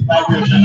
Vibration,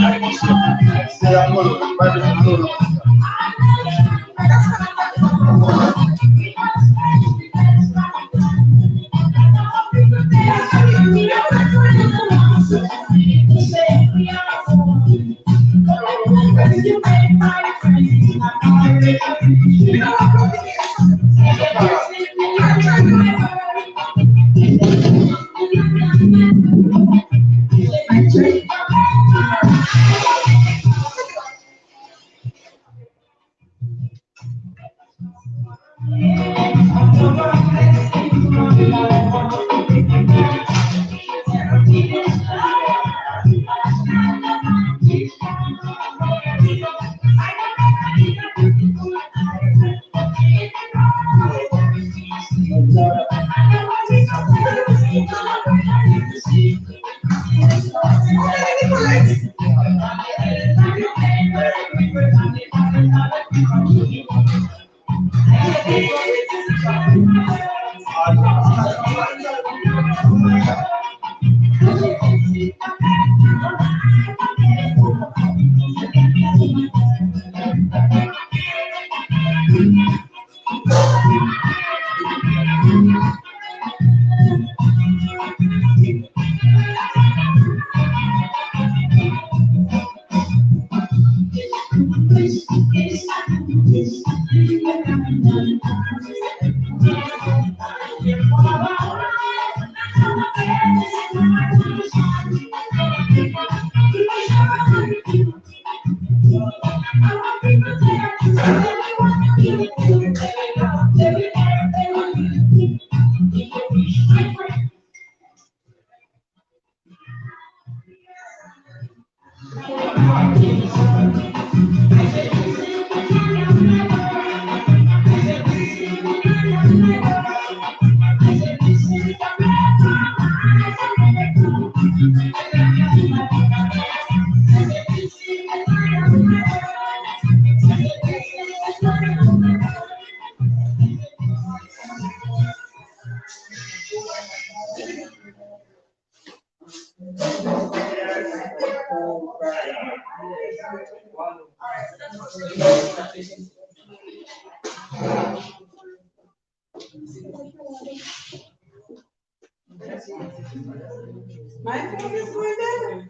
My phone is going down.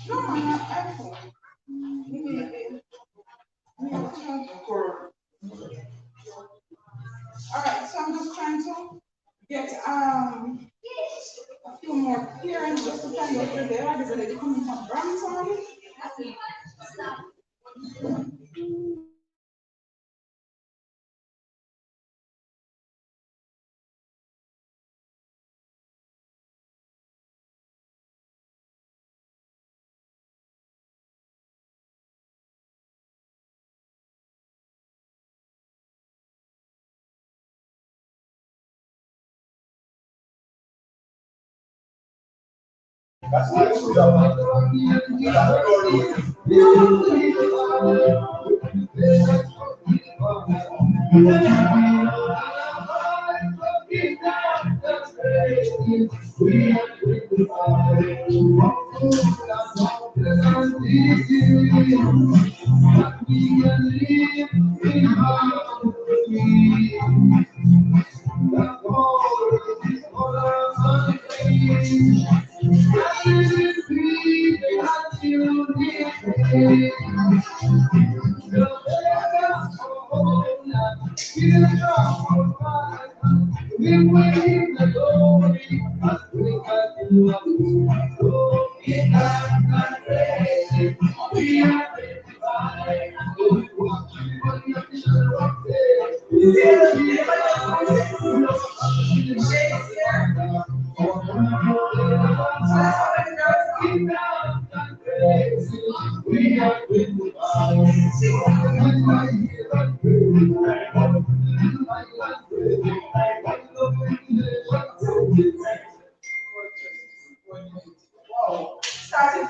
No, I'm not iPhone. All right, so I'm just trying to get a few more clearance just to find out where they are. They're going to come from Brampton.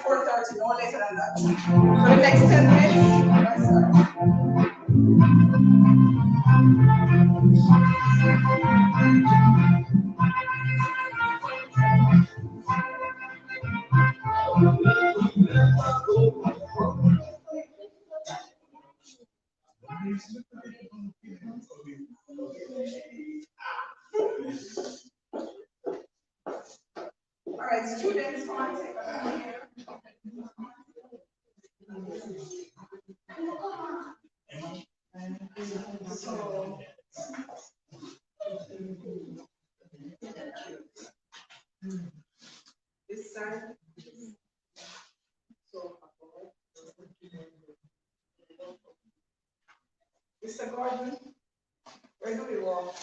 4:30, no later than that. For the next 10 minutes, I start. All right, students, come on, take a pen here. So, this side. So, Mr. Gordon, where do we walk?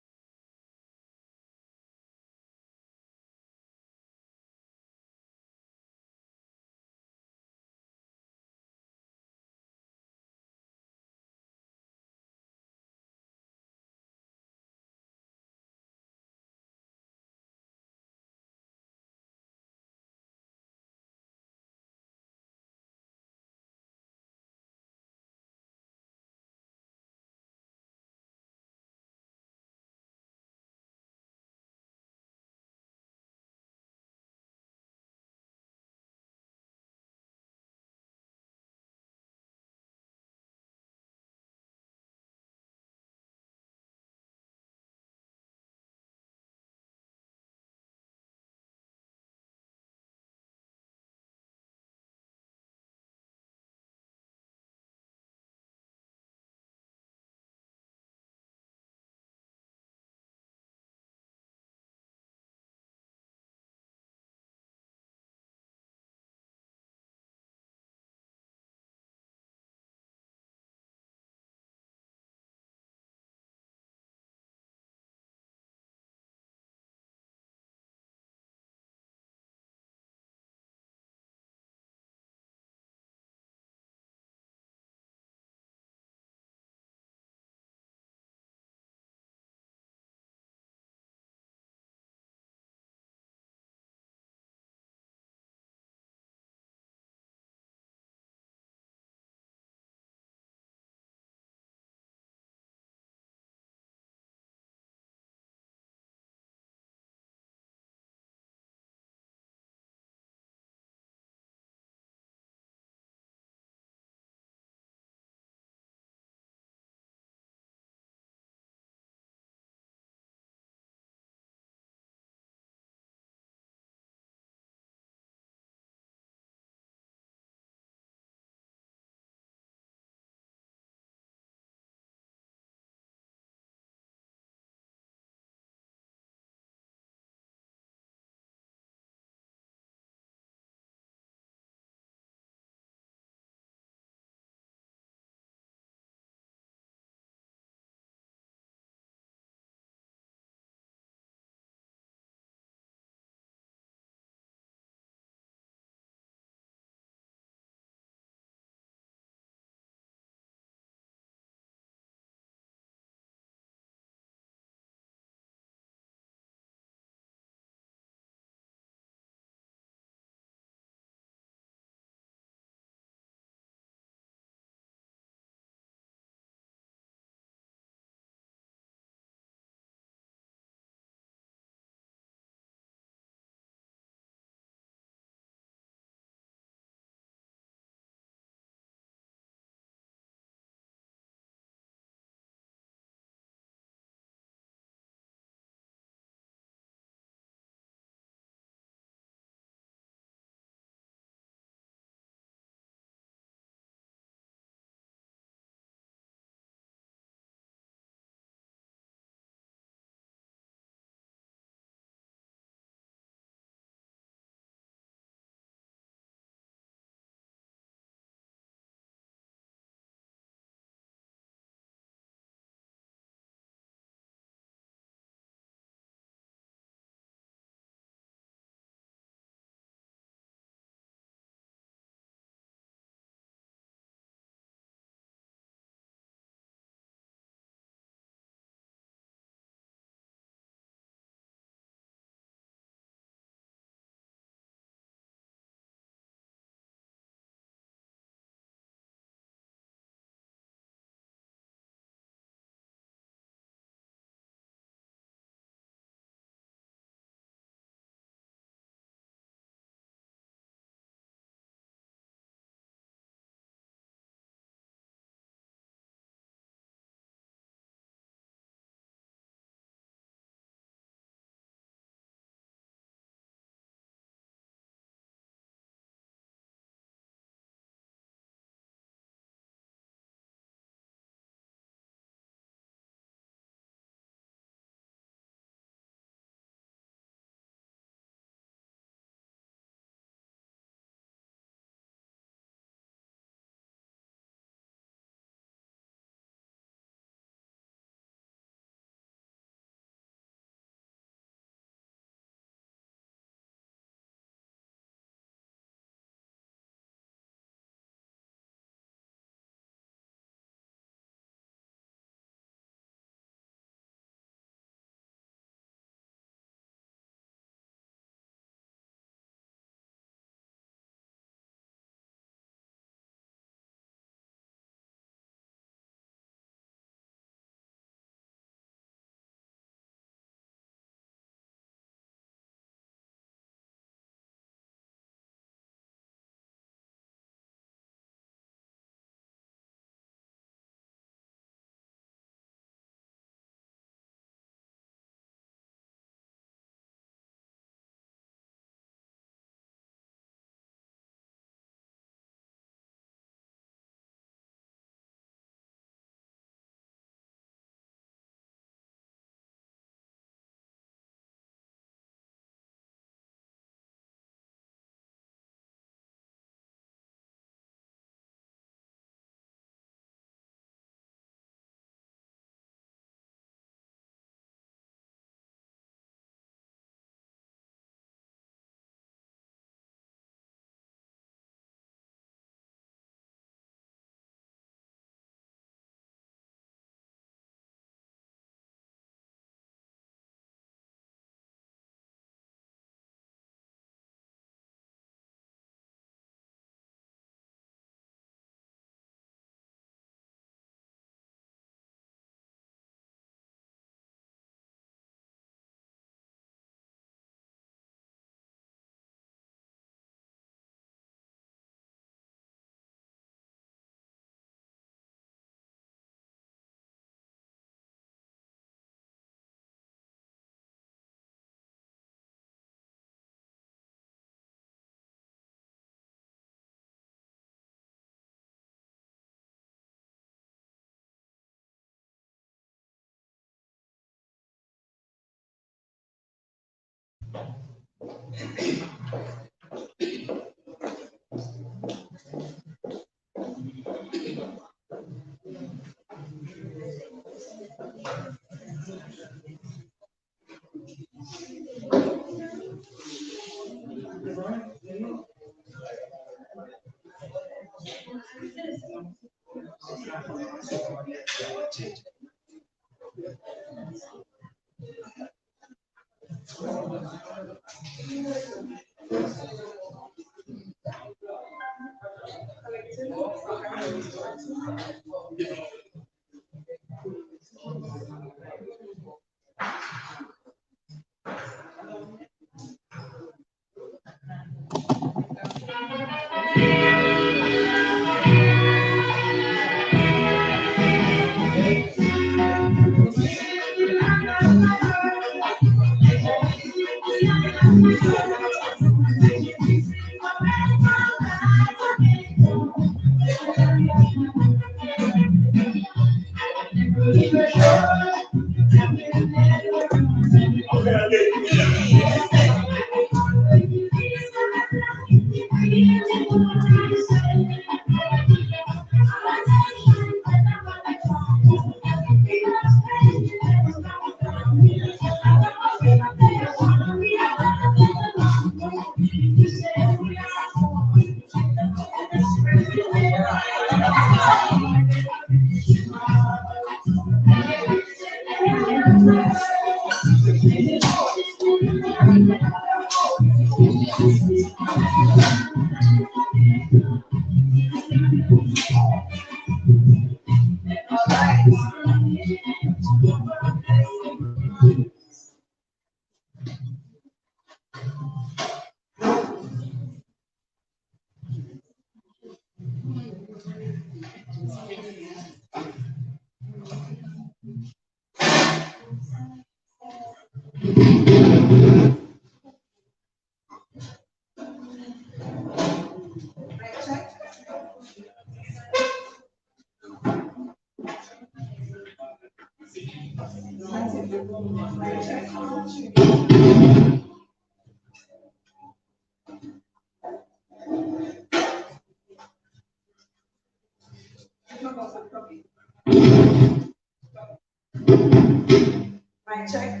Mic check.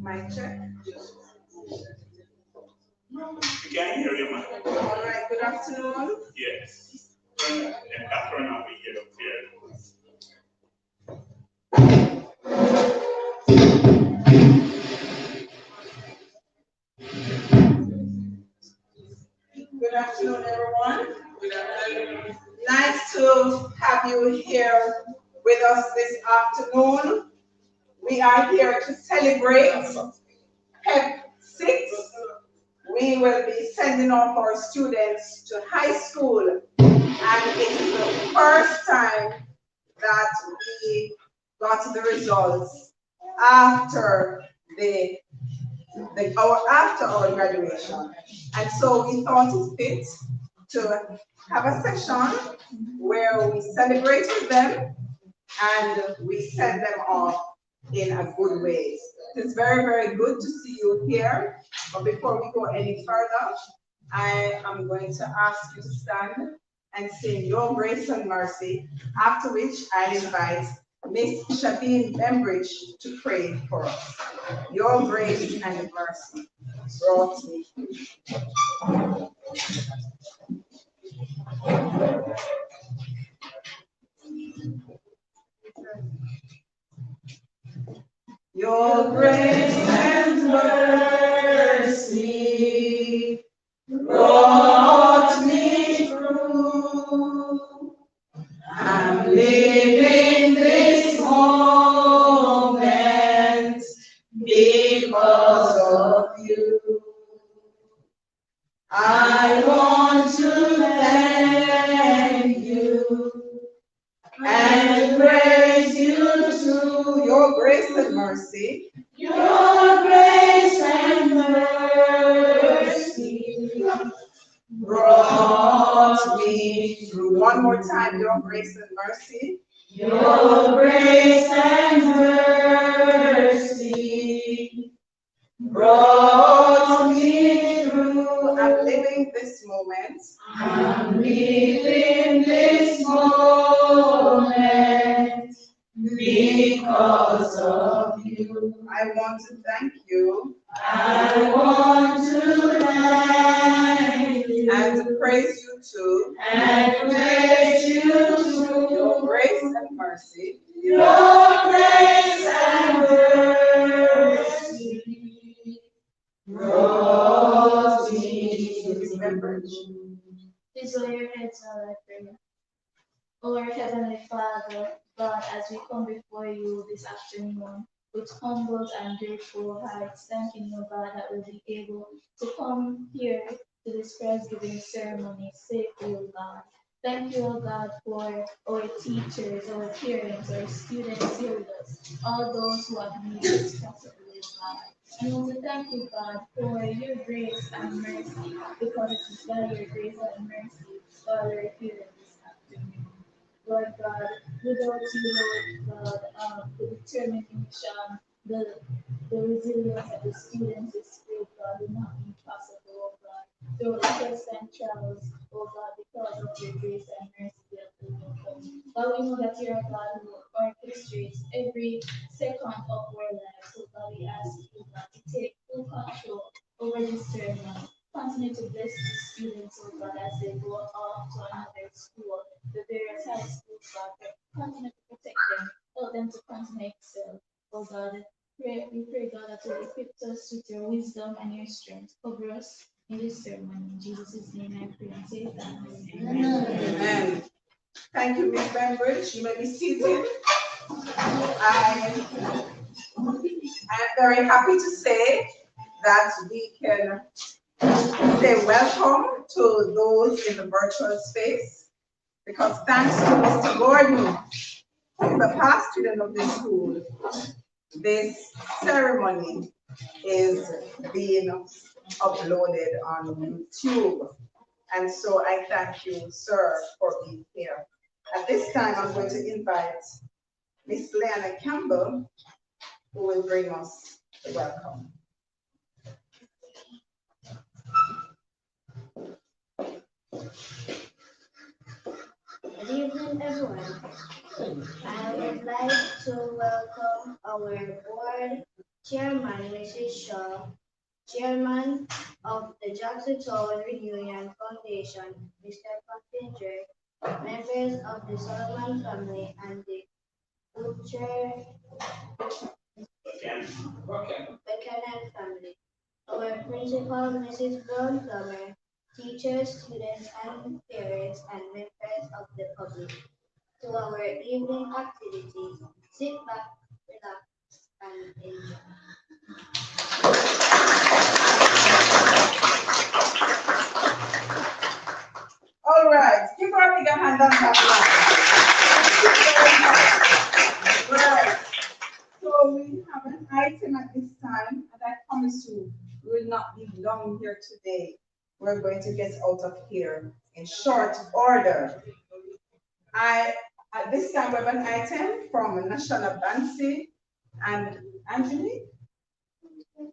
Mic check. Can you hear you, man? All right, good afternoon. Yes. And Catherine will be here up Good afternoon, everyone. Good afternoon. Nice to have you here with us this afternoon. We are here to celebrate PEP 6. We will be sending off our students to high school, and it's the first time that we got the results after after our graduation. And so we thought it fit to have a session where we celebrate with them and we send them off in a good way. It's very, very good to see you here. But before we go any further, I am going to ask you to stand and sing Your Grace and Mercy, after which I invite Miss Shabine Bembridge to pray for us. Your grace and mercy brought me. Your grace and mercy brought me through. I'm living this moment because of you. I want to thank you and praise you too. Your grace and mercy. Your grace and mercy brought me through. One more time, your grace and mercy. Your grace and mercy brought me through. I'm living this moment. I'm living this moment because of you. I want to thank you. I want to thank you. And to praise you too. And praise you too. Your grace and mercy. Your grace and mercy brought me through. Please lower your heads while I pray. O our Heavenly Father, God, as we come before you this afternoon with humble and grateful hearts, thanking you, God, that we'll be able to come here to this Christ-giving ceremony safely, O God. Thank you, O God, for our teachers, our parents, our students here with us, all those who have made this possible, O God. And I want to thank you, God, for your grace and mercy, because it is by your grace and mercy that we're here this afternoon. Lord God, without you, Lord God, the determination, the resilience of the students is great, God, will not be possible, oh God. Through the tests and trials, oh God, because of your grace and mercy we have been overcome. God, we know that you're a God who orchestrates every second of our lives. So God, we ask you, God, to take full control over this ceremony. Continue to bless the students, oh God, as they go off to another school, the various high schools, God. Continue to protect them, help them to continue to excel. Oh God, we pray, God, that you equip us with your wisdom and your strength. Cover us in this ceremony. In Jesus' name I pray and say thanks. Amen. Thank you, Ms. Bembridge. You may be seated. I'm very happy to say that we can say welcome to those in the virtual space, because thanks to Mr. Gordon, who is a past student of this school, this ceremony is being uploaded on YouTube. And so I thank you, sir, for being here. At this time, I'm going to invite Miss Leanna Campbell, who will bring us the welcome. Good evening, everyone. I would like to welcome our board chairman, Mrs. Shaw, chairman of the Jackson Town Reunion Foundation, Mr. Pottinger, members of the Solomon family and the Butcher Buchanan family, our principal, Mrs. Brown Plummer, teachers, students, and parents, and members of the public. To our evening activities. Sit back, relax, and enjoy. All right, give her a big hand and clap Right. So we have an item at this time, and I promise you, we will not be long here today. We're going to get out of here in short order. At this time we have an item from National Bansi and Anthony.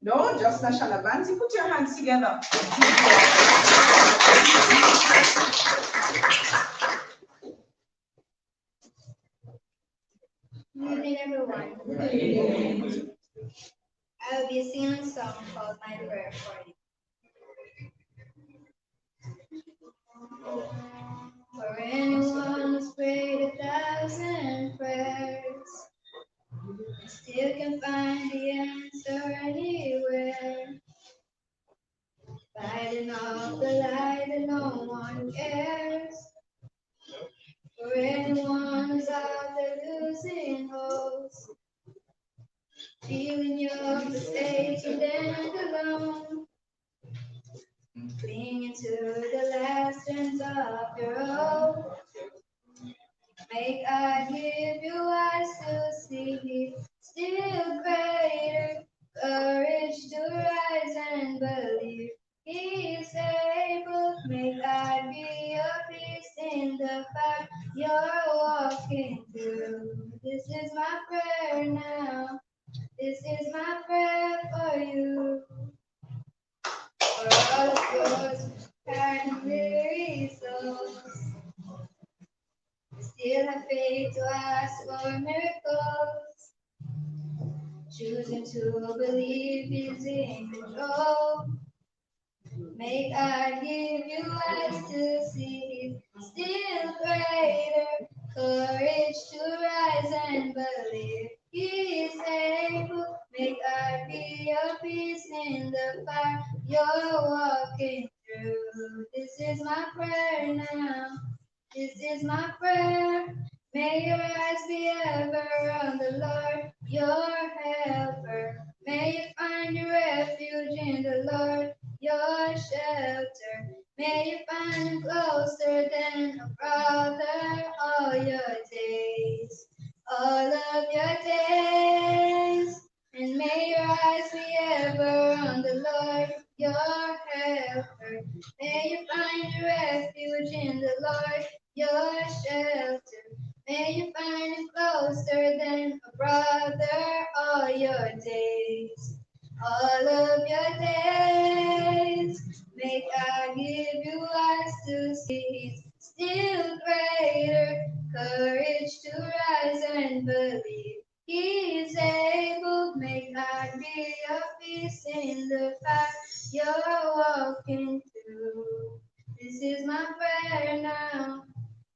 No, just National Bansi. Put your hands together. Good evening, everyone. Good evening. I will be singing a song called My Prayer for You. For anyone who's prayed 1,000 prayers, still can find the answer anywhere. Fighting off the light that no one cares. For anyone who's out there losing hopes, feeling you're forsaken and alone, clinging to the last strands of your hope. Make I give you eyes to see, still greater courage to rise and believe. He is able. Make I be your peace in the fire you're walking through. This is my prayer now. This is my prayer for you. afraid to ask for miracles. Choosing to believe is in control. May God give you eyes to see still greater courage to rise and believe He is able. May God be your peace in the fire you're walking through. This is my prayer now. This is my prayer. May your eyes be ever on the Lord, your helper. May you find your refuge in the Lord, your shelter. May you find him closer than a brother all your days. All of your days. And may your eyes be ever on the Lord, your helper. May you find your refuge in the Lord, your shelter. May you find him closer than a brother all your days. All of your days. May God give you eyes to see still greater courage to rise and believe. He is able. May God be your peace in the fight you're walking through. This is my prayer now.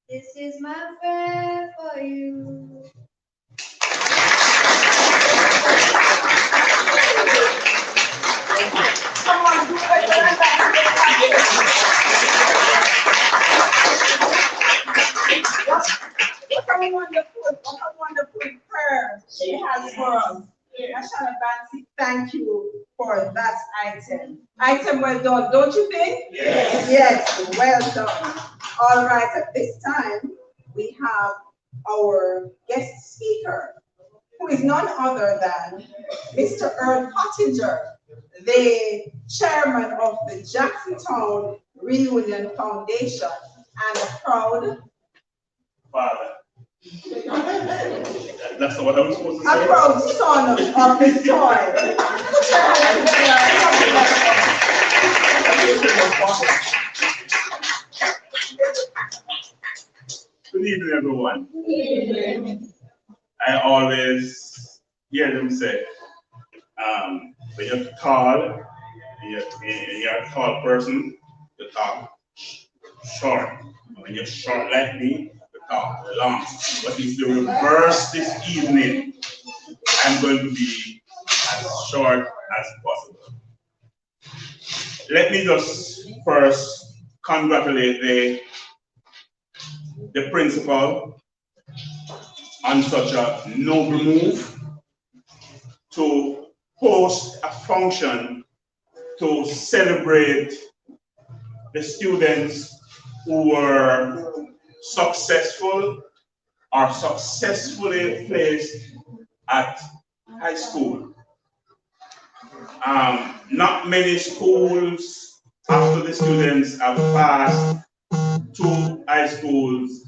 This is my prayer for you. Come on, do it. What a wonderful prayer she has for us. National Bansi, thank you for that item. Item well done, don't you think? Yes. Yes, well done. All right, at this time, we have our guest speaker, who is none other than Mr. Earl Pottinger, the chairman of the Jacksontown Reunion Foundation and a proud Father. That's what I was supposed to a say. proud son of the soil. Put your hands Good evening, everyone. I always hear them say, when you're tall, and you're a tall person, you talk short. When you're short like me, you talk long. But it's the reverse this evening. I'm going to be as short as possible. Let me just first congratulate the principal on such a noble move to host a function to celebrate the students who were successful or successfully placed at high school. Not many schools, after the students have passed to high schools,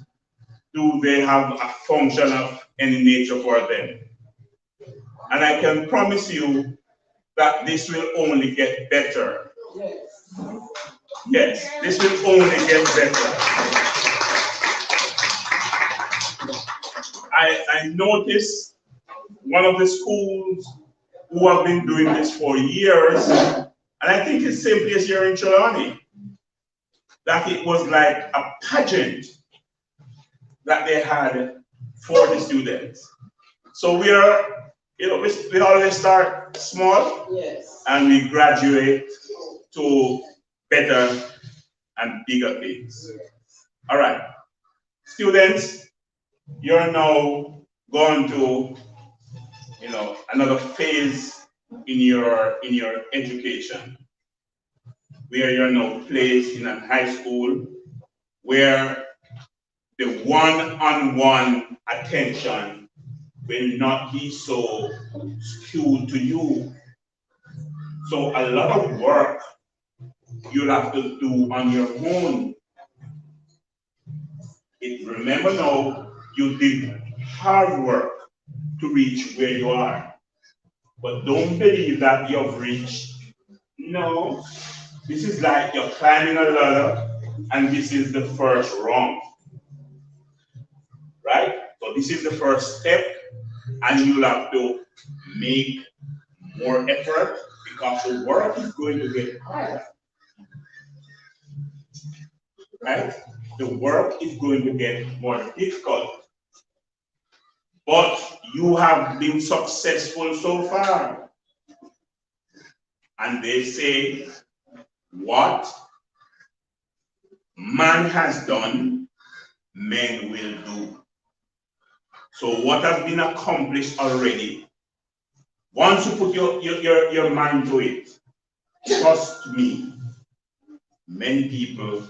do they have a function of any nature for them. And I can promise you that this will only get better. Yes, this will only get better. I noticed one of the schools who have been doing this for years, and I think it's simply as here in Trelawney, that it was like a pageant that they had for the students. So we are, we always start small, yes, and we graduate to better and bigger things. All right, students, you're now going to, another phase in your education, where you're now placed in a high school where the one-on-one attention will not be so skewed to you. So a lot of work you'll have to do on your own. Remember now, you did hard work to reach where you are. But don't believe that you've reached. No, this is like you're climbing a ladder and this is the first rung. Right? So this is the first step, and you'll have to make more effort because the work is going to get harder. Right? The work is going to get more difficult. But you have been successful so far. And they say, what man has done, men will do. So what has been accomplished already, once you put your mind to it, trust me, many people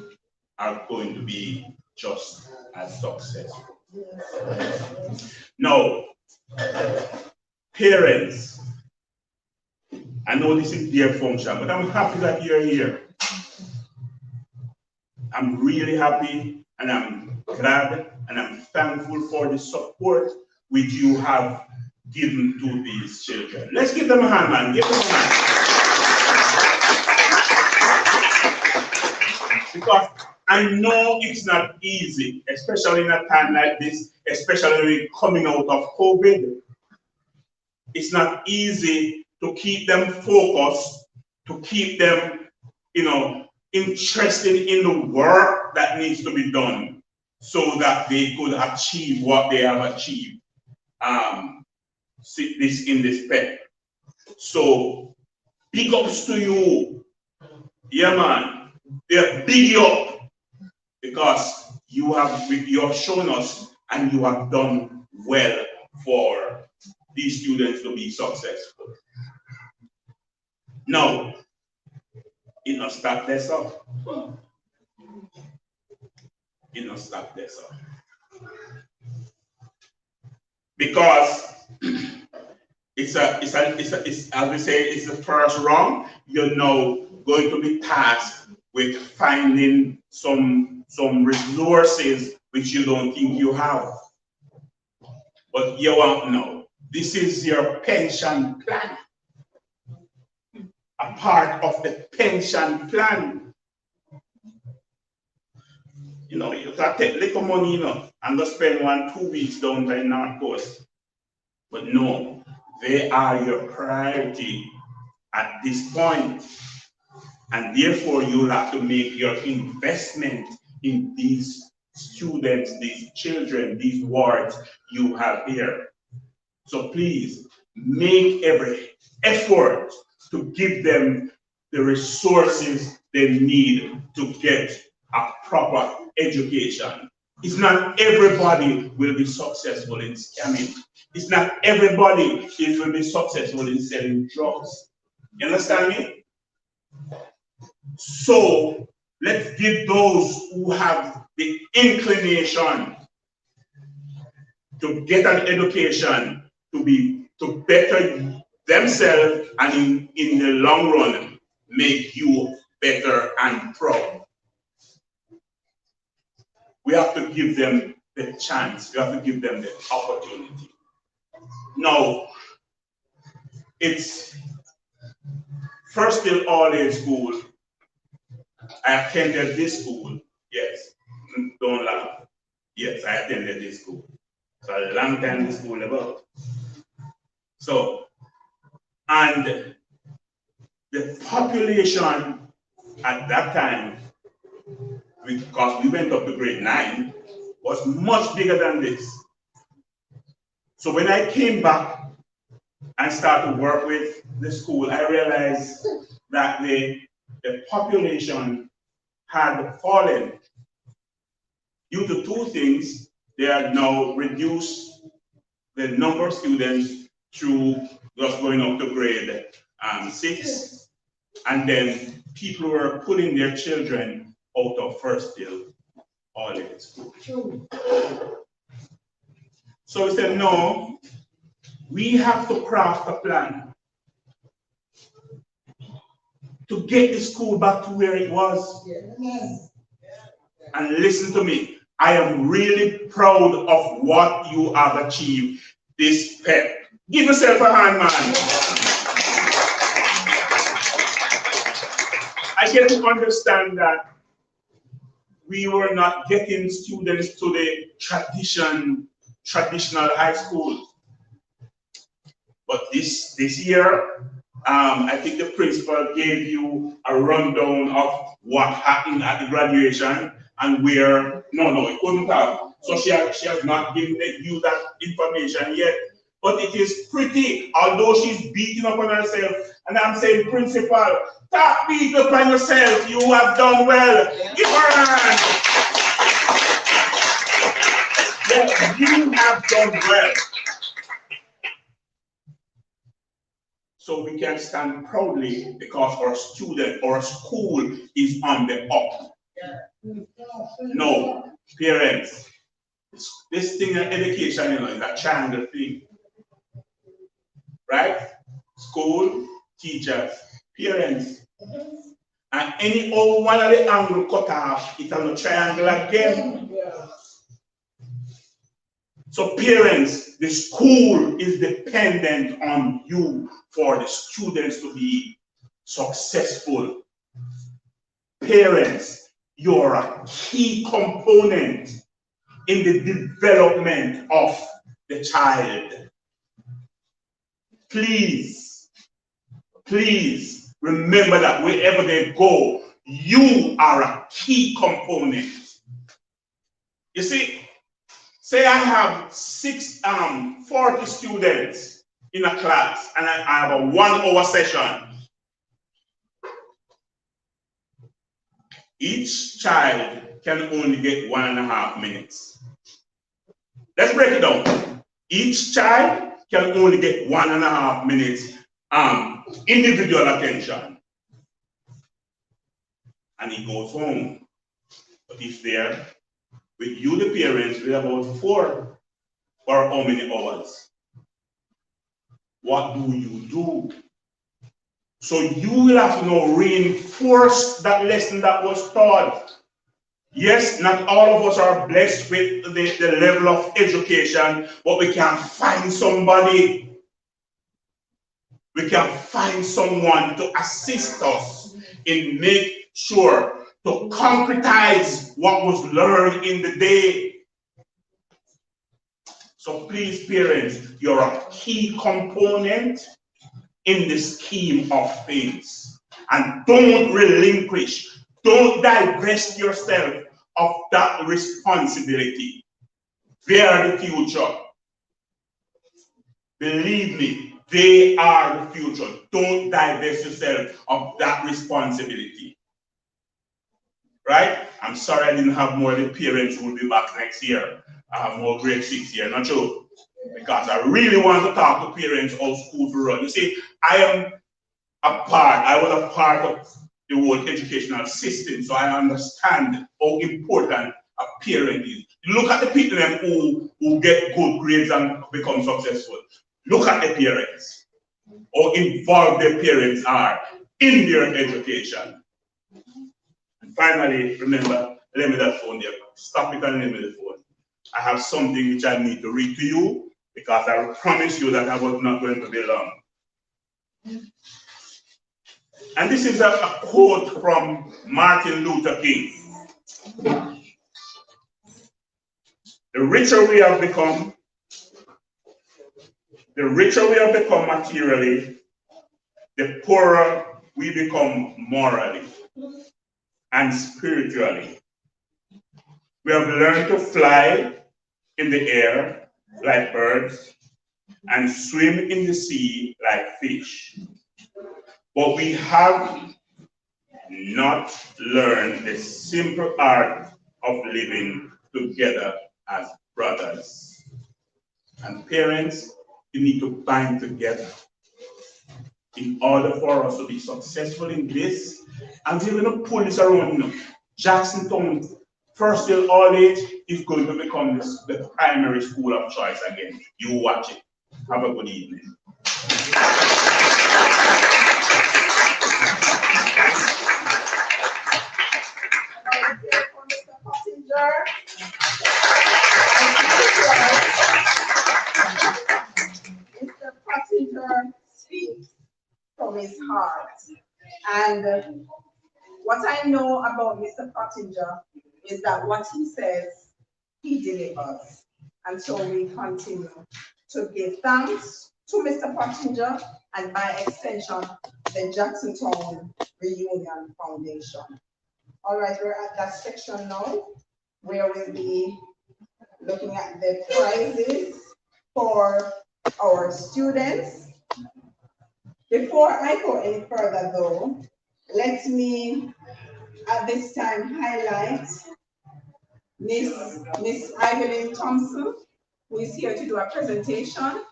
are going to be just as successful. Now, parents, I know this is their function, but I'm happy that you're here. I'm really happy, and I'm glad, and I'm thankful for the support which you have given to these children. Let's give them a hand, man. Give them a hand. Because I know it's not easy, especially in a time like this, especially when we're coming out of COVID. It's not easy to keep them focused, to keep them, interested in the work that needs to be done so that they could achieve what they have achieved in this PEP. So, big ups to you. Yeah, man. They're big up because you have shown us and you have done well for these students to be successful. Now, it not stop this up. It not stop this up. Because it's as we say, it's the first round. You're now going to be tasked with finding some resources which you don't think you have. But you won't know. This is your pension plan. A part of the pension plan. You can take little money, and go spend 1-2 weeks down by North Coast. But no, they are your priority at this point. And therefore, you'll have to make your investment in these students, these children, these wards you have here. So please, make every effort to give them the resources they need to get a proper education. It's not everybody will be successful in scamming. It's not everybody will be successful in selling drugs. You understand me? So let's give those who have the inclination to get an education to better themselves and in the long run make you better and proud. We have to give them the chance. We have to give them the opportunity. Now, it's first till all age school. I attended this school. Yes, don't laugh. Yes, I attended this school. So a long time this school about. So, and the population at that time, because we went up to grade 9, was much bigger than this. So when I came back and started to work with the school, I realized that the population had fallen due to 2 things. They had now reduced the number of students through just going up to grade 6, and then people were putting their children out of first till all age school. So we said, no, we have to craft a plan to get the school back to where it was. Yes. And listen to me, I am really proud of what you have achieved this PEP. Give yourself a hand, man. I get to understand that we were not getting students to the traditional high school. But this year, I think the principal gave you a rundown of what happened at the graduation and where, no, it couldn't have. So she has not given you that information yet. But it is pretty, although she's beating up on herself. And I'm saying, principal, stop beating up on yourself. You have done well. Give her a hand. Yes, you have done well. So we can stand proudly because our student, our school is on the up. No, parents, this thing of education, you know, is a triangle thing. Right? School, teachers, parents. And any old one of the angle cut off, it's on a triangle again. So parents, the school is dependent on you for the students to be successful. Parents, you're a key component in the development of the child. Please remember that wherever they go, you are a key component. You see, say I have 40 students in a class and I have a 1 hour session. Each child can only get 1.5 minutes. Let's break it down. Each child can only get 1.5 minutes individual attention. And he goes home. But if there, with you, the parents, with about 4 or how many hours? What do you do? So you will have to now reinforce that lesson that was taught. Yes, not all of us are blessed with the level of education, but we can find somebody. We can find someone to assist us in make sure to concretize what was learned in the day. So please, parents, you're a key component in the scheme of things. And don't relinquish, don't divest yourself of that responsibility. They are the future. Believe me, they are the future. Don't divest yourself of that responsibility. Right? I'm sorry I didn't have more of the parents who will be back next year. I have more grade 6 here, not sure. Because I really want to talk to parents how schools run. You see, I was a part of the whole educational system, so I understand how important a parent is. Look at the people who get good grades and become successful. Look at the parents, how involved their parents are in their education. And finally, remember, lend me that phone there. Stop it and lend me the phone. I have something which I need to read to you because I promise you that I was not going to be long. And this is a quote from Martin Luther King. The richer we have become materially, the poorer we become morally and spiritually. We have learned to fly in the air like birds and swim in the sea like fish. But we have not learned the simple art of living together as brothers. And parents, you need to bind together in order for us to be successful in this. And we're going to pull this around, Jacksontown, first till all age is going to become the primary school of choice again. You watch it. Have a good evening. Mr. Pottinger speaks from his heart. And what I know about Mr. Pottinger is that what he says, he delivers. And so we continue to give thanks to Mr. Pottinger and by extension, the Jacksontown Reunion Foundation. All right, we're at that section now where we'll be looking at the prizes for our students. Before I go any further though, let me at this time highlight Miss Evelyn Thompson, who is here to do a presentation.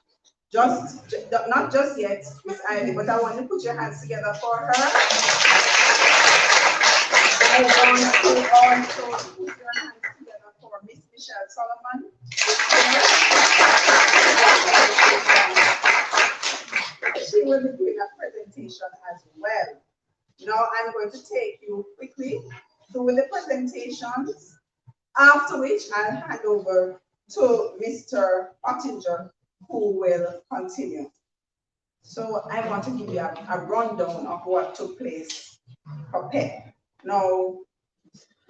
Not just yet, Miss Ivy, but I want you to put your hands together for her. I want to also put your hands together for Miss Michelle Solomon. She will be doing a presentation as well. Now I'm going to take you quickly through the presentations, after which I'll hand over to Mr. Pottinger, who will continue. So I want to give you a rundown of what took place for PEP. Now,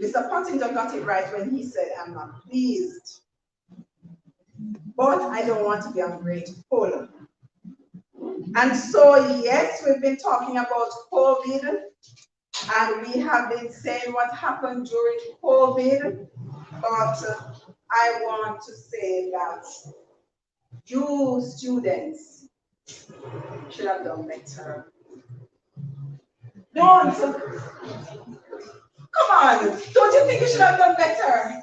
Mr. Pottinger got it right when he said, I'm not pleased, but I don't want to be ungrateful. And so, yes, we've been talking about COVID, and we have been saying what happened during COVID, but I want to say that you students should have done better. Don't. Come on. Don't you think you should have done better?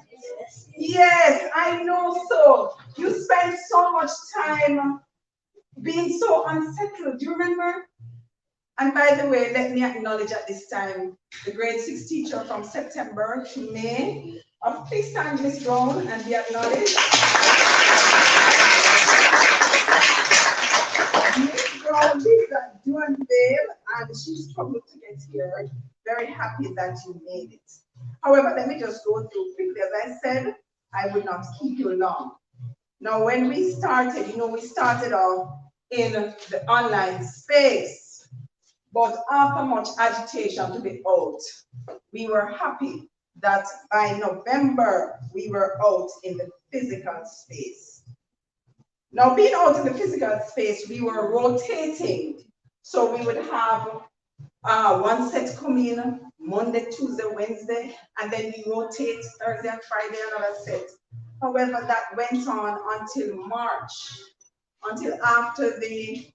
Yes, I know so. You spent so much time being so unsettled. Do you remember? And by the way, let me acknowledge at this time the grade 6 teacher from September to May. Please stand, Miss Brown, and be acknowledged. Miss Brown is at Duanvale, and she struggled to get here. Very happy that you made it. However, let me just go through quickly. As I said, I would not keep you long. Now, when we started, we started off in the online space, but after much agitation to be out, we were happy that by November, we were out in the physical space. Now, being out in the physical space, we were rotating. So we would have one set come in Monday, Tuesday, Wednesday, and then we rotate Thursday and Friday, another set. However, that went on until March, until after the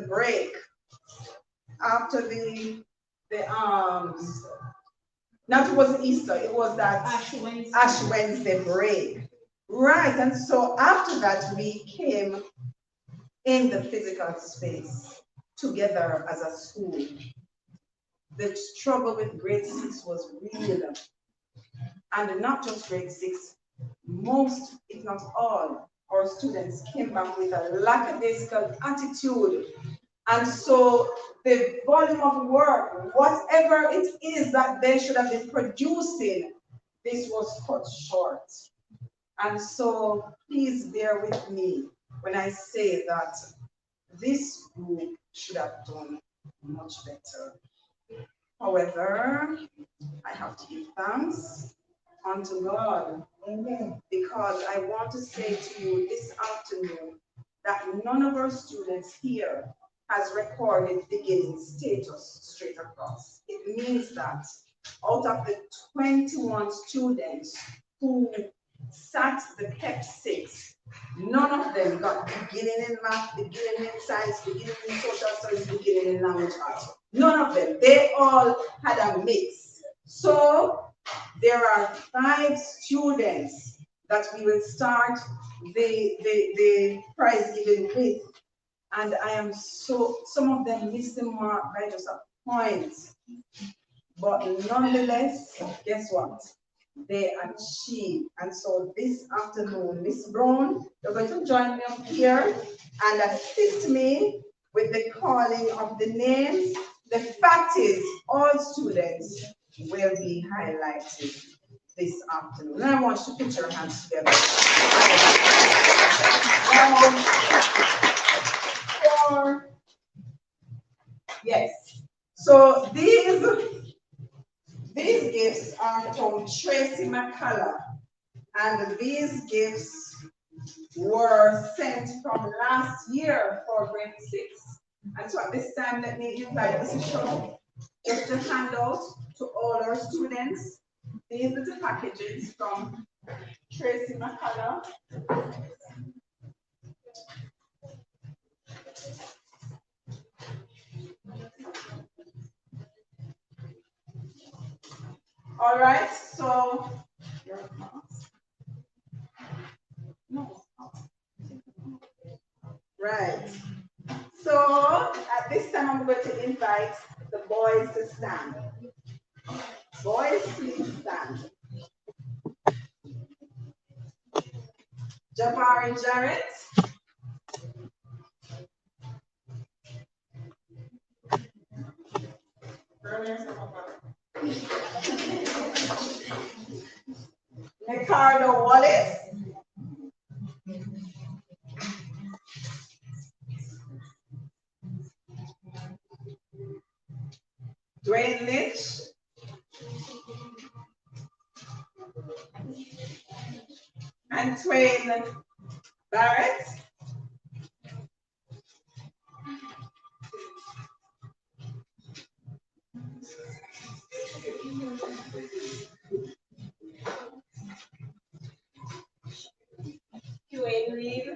break, after not it was Easter, it was that Ash Wednesday break. Right, and so after that, we came in the physical space together as a school. The struggle with grade 6 was real. And not just grade 6, most, if not all, our students came back with a lackadaisical attitude. And so the volume of work, whatever it is that they should have been producing, this was cut short. And so please bear with me when I say that this group should have done much better. However, I have to give thanks unto God. Amen. Because I want to say to you this afternoon that none of our students here has recorded beginning status straight across. It means that out of the 21 students who sat the PEP 6, none of them got beginning in math, beginning in science, beginning in social studies, beginning in language arts. None of them. They all had a mix. So there are 5 students that we will start the prize giving with. And I am some of them missed the mark by just a point. But nonetheless, guess what? They achieved. And so this afternoon, Miss Brown, you're going to join me up here and assist me with the calling of the names. The fact is, all students will be highlighted this afternoon. And I want you to put your hands together. Yes. So these gifts are from Tracy McCullough, And these gifts were sent from last year for grade 6. And so at this time, let me invite Mrs. Shaw just to hand out to all our students these little packages from Tracy McCullough. All right, so no. Right. So at this time, I'm going to invite the boys to stand. Boys, please stand. Jabari Jarrett. Ricardo Wallace. Dwayne Lynch. Antoine Barrett. Dwayne Reed.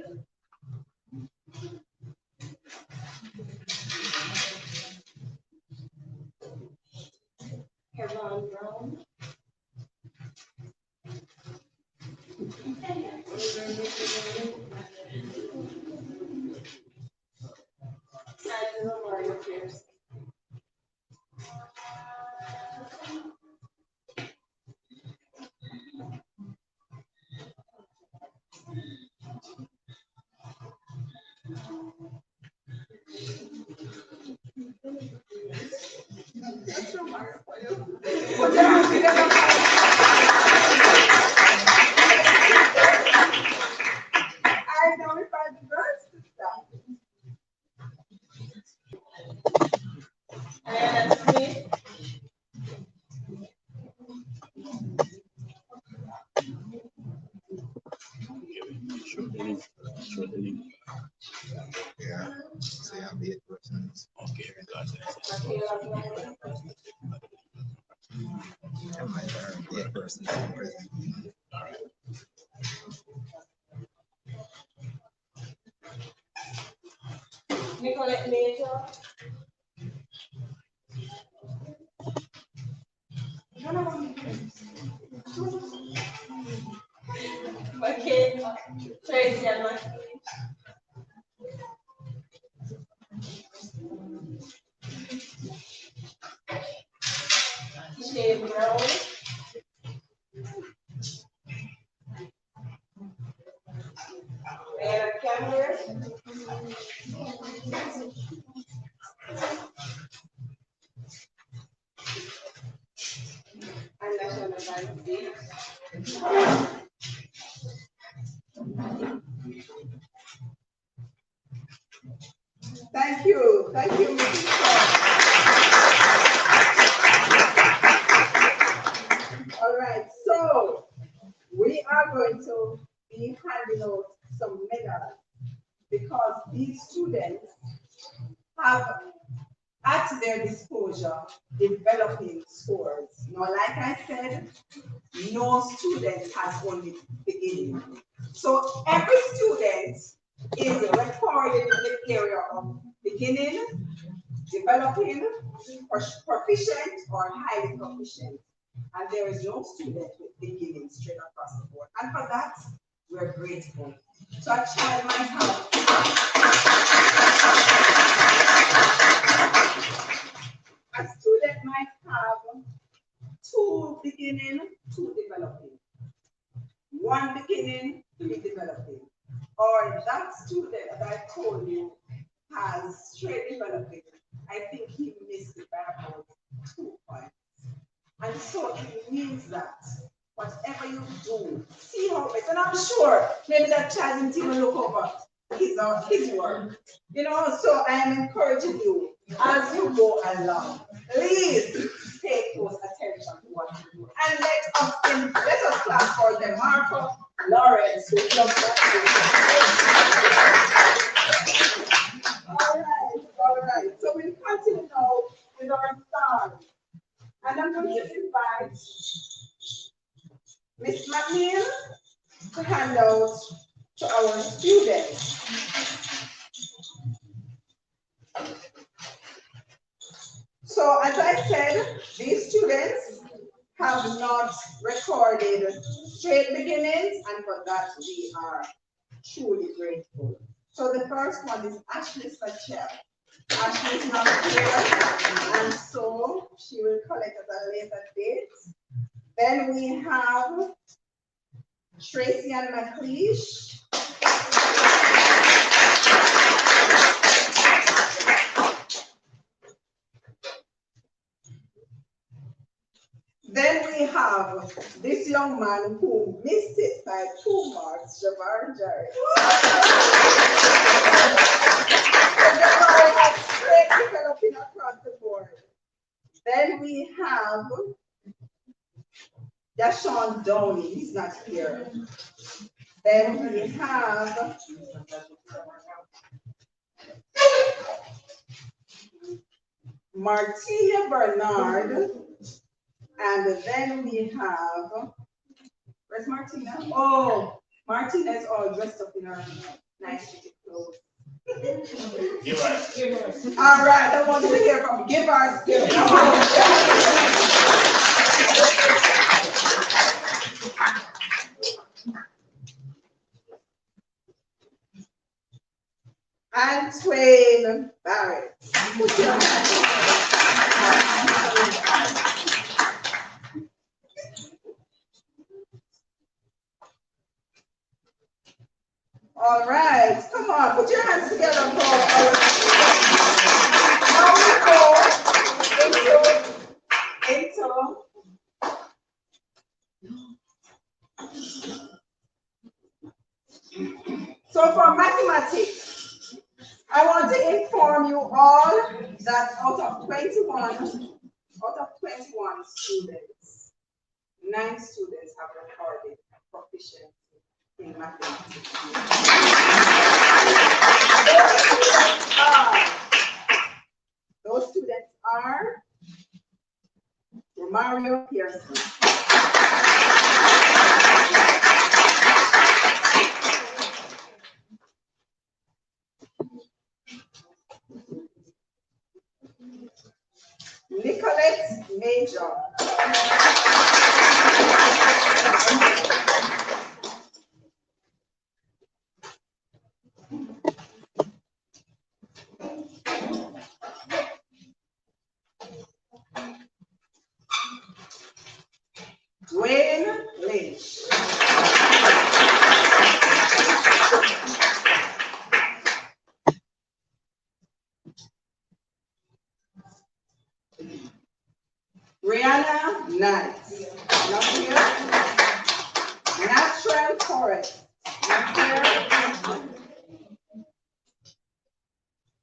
Kevin Brown. Angela Mario Pierce. I know if I do birds to stop. And that's me. Show the link. Yeah, say I'm 8 persons. Okay, got that. I might have 8 persons present. All right. Nicolette Major. Okay, Tracy and Mackie. Shane Brown. And Cameron. And National Bank. Thank you, Mrs. All right, so we are going to be handing out some medals because these students have at their disposal developing scores. Now, like I said, no student has only beginning. So every student is recorded in the area of beginning, developing, proficient, or highly proficient. And there is no student with beginning straight across the board. And for that, we're grateful. So a child might have a student might have 2 beginning, 2 developing. 1 beginning, 3 developing. Or that student that I told you has straight developing. I think he missed it by about 2 points. And so it means that whatever you do, see how it, and I'm sure maybe that child didn't even look over his work. You know, so I am encouraging you as you go along. Please pay close attention to what you do. And let us clap for them. Marco Lawrence. All right. So we'll continue now with our song. And I'm going to invite Miss McNeil to hand out to our students. So as I said, these students have not recorded straight beginnings, and for that we are truly grateful. So the first one is Ashley Sachel. Ashley is not here, and so she will collect at a later date. Then we have Tracy and McLeish. Then we have this young man who missed it by 2 marks, Javar Jarrett. Javar has straight developing across the board. Then we have Dashawn Downey, he's not here. Then we have Martia Bernard. And then we have, where's Martina? Oh, Martina is all dressed up in her nice clothes. Give us. All right, I want to hear from Give Us. And Twain Barrett. All right, come on, put your hands together for our now we go into so for mathematics, I want to inform you all that out of 21 students, 9 students have recorded proficiency in mathematics. Those students are Romario Pearson, Nicolette Major, Dwayne Lynch, Rihanna Knight, not here. Natural Forest, not here.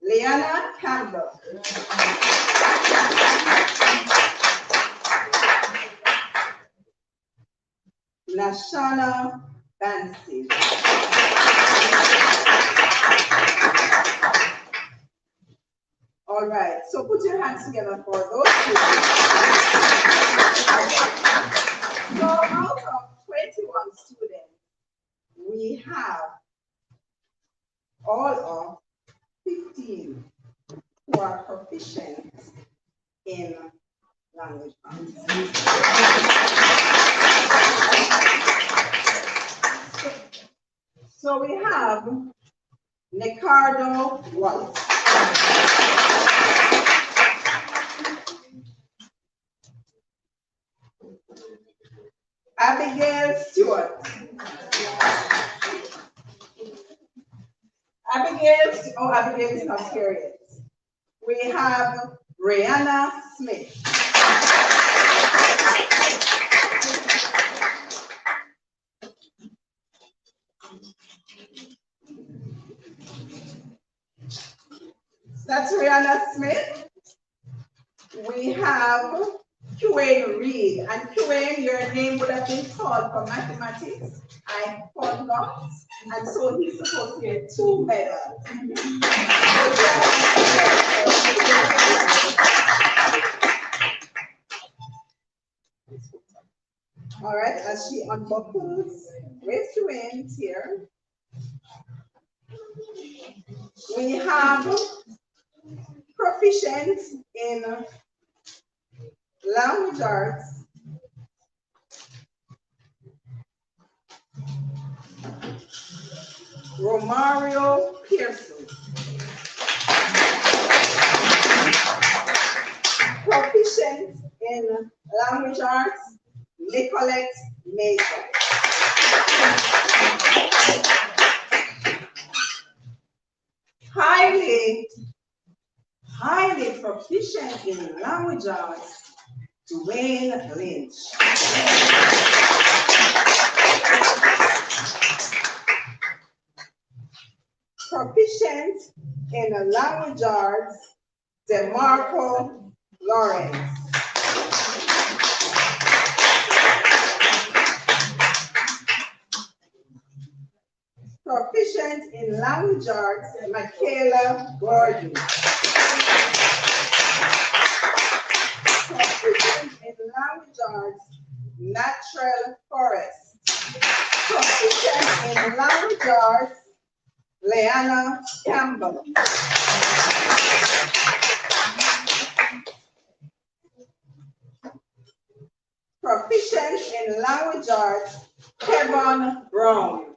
Leanna Campbell. Lashana Bansi. All right, so put your hands together for those students. So out of 21 students, we have all of 15 who are proficient in language arts. So we have Ricardo Wallace. Abigail Stewart. Abigail is not here yet. We have Brianna Smith. That's Brianna Smith. We have QA Reed. And QA, your name would have been called for mathematics. I forgot. And so he's supposed to get 2 medals. All right, as she unbuckles, with QA here. We have proficient in language arts, Romario Pearson. Proficient in language arts, Nicolette Mason. Highly proficient in language arts, Dwayne Lynch. Proficient in language arts, DeMarco Lawrence. Proficient in language arts, Michaela Gordon. Proficient in language arts, Natural Forest. Proficient in language arts, Leanna Campbell. Proficient in language arts, Kevin Brown.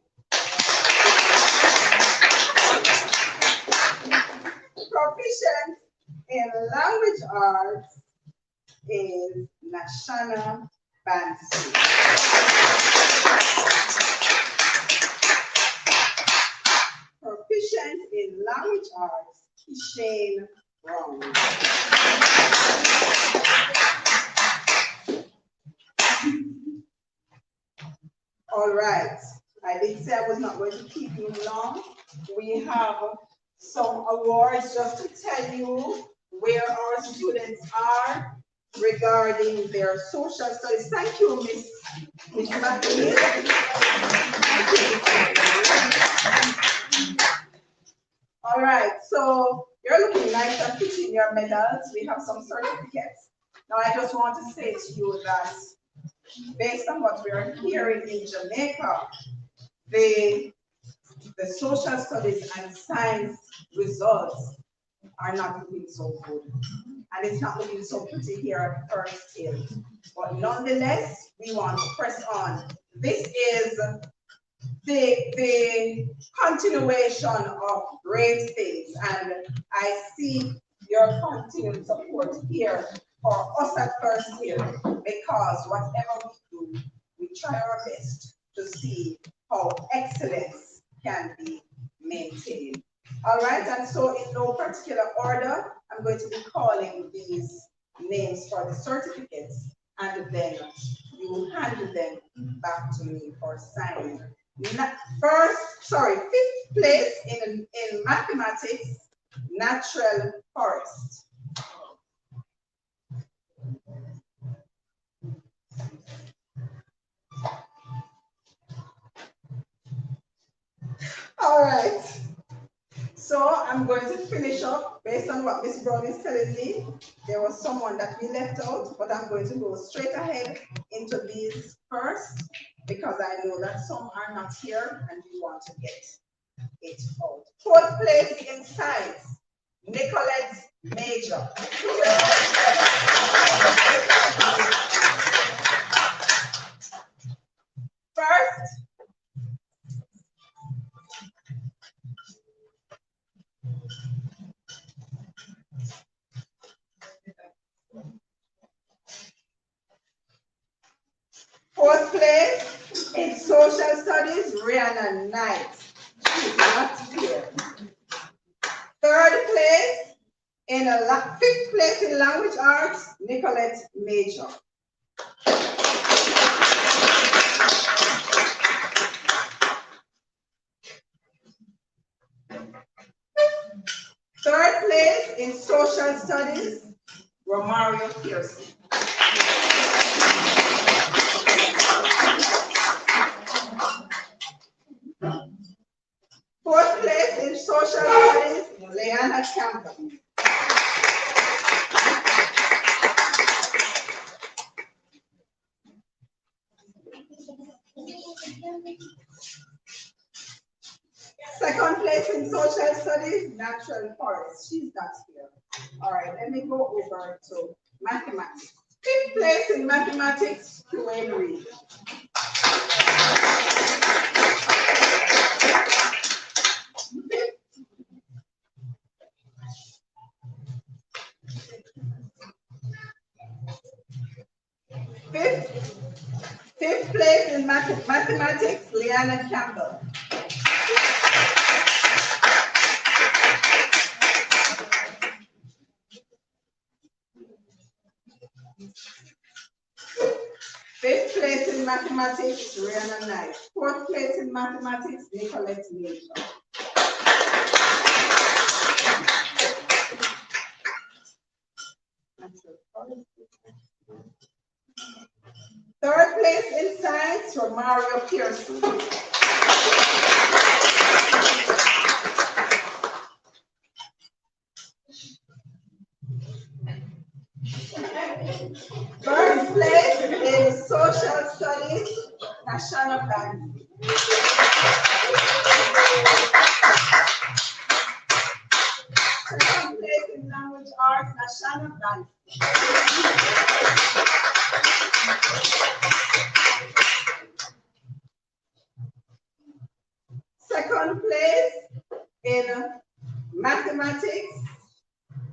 Proficient in language arts is Nashana Bansi. Proficient in language arts, Shane Brown. All right, I did say I was not going to keep you long. We have some awards just to tell you where our students are regarding their social studies. Thank you, Miss McLean. All right, so you're looking nice and pretty in your medals. We have some certificates. Now I just want to say to you that based on what we are hearing in Jamaica, the social studies and science results are not looking so good. And it's not looking so pretty here at First Hill. But nonetheless, we want to press on. This is the continuation of great things. And I see your continued support here for us at First Hill, because whatever we do, we try our best to see how excellence can be maintained. All right, and so in no particular order, I'm going to be calling these names for the certificates, and then you hand them back to me for signing. Fifth place in mathematics, Natural Forest. All right. So I'm going to finish up based on what Miss Brown is telling me. There was someone that we left out, but I'm going to go straight ahead into these first, because I know that some are not here and we want to get it out. Fourth place in science, Nicolette Major. First, fourth place in social studies, Rihanna Knight. She's not here. Third place in fifth place in language arts, Nicolette Major. Third place in social studies, Romario Pearson. Fourth place in social studies, Leanna Campbell. Second place in social studies, natural forest. She's not here. All right, let me go over to mathematics. Fifth place in mathematics, Dwayne Reed. Fifth place in mathematics, Leanna Campbell. Fifth place in mathematics, Rihanna Knight. Fourth place in mathematics, Nicolette Major. Third place in science, Romario Pearson. First place in social studies, Nashana Bandy. Second place in language arts, Nashana Bandy. Second place in mathematics.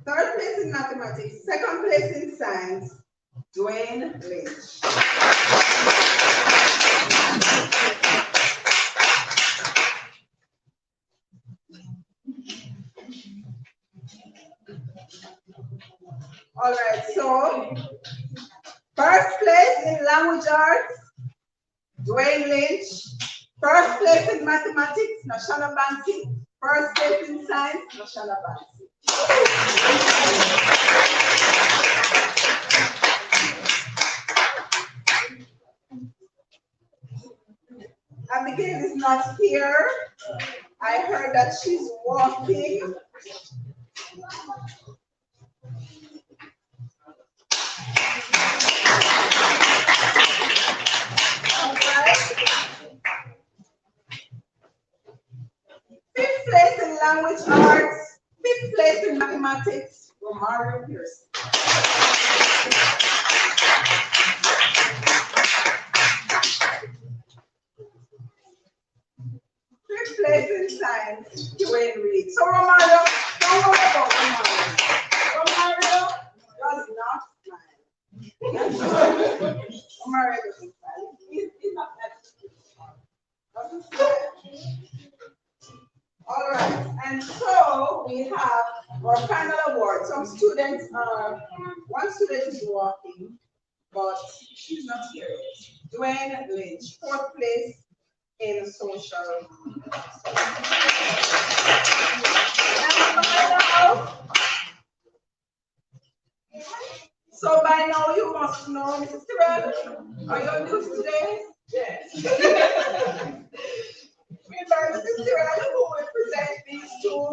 Third place in mathematics. Second place in science, Dwayne Lynch. All right, so first place in language arts, Dwayne Lynch. First place in mathematics, Nashana Bansi. First place in science, Nashana Bansi. Abigail is not here. I heard that she's walking. All right. Fifth place in language arts, fifth place in mathematics, Romario Pearson. Fifth place in science, Dwayne Reed. So Romario, don't worry about Romario. Romario does not smile. Romario doesn't smile. He's not that. Doesn't smile. All right, and so we have our final award. Some students one student is walking, but she's not here yet. Dwayne Lynch, fourth place in social. So by now you must know Mrs. Terrell. Are you new today? Yes. Remember Mrs. Terrell who will present these two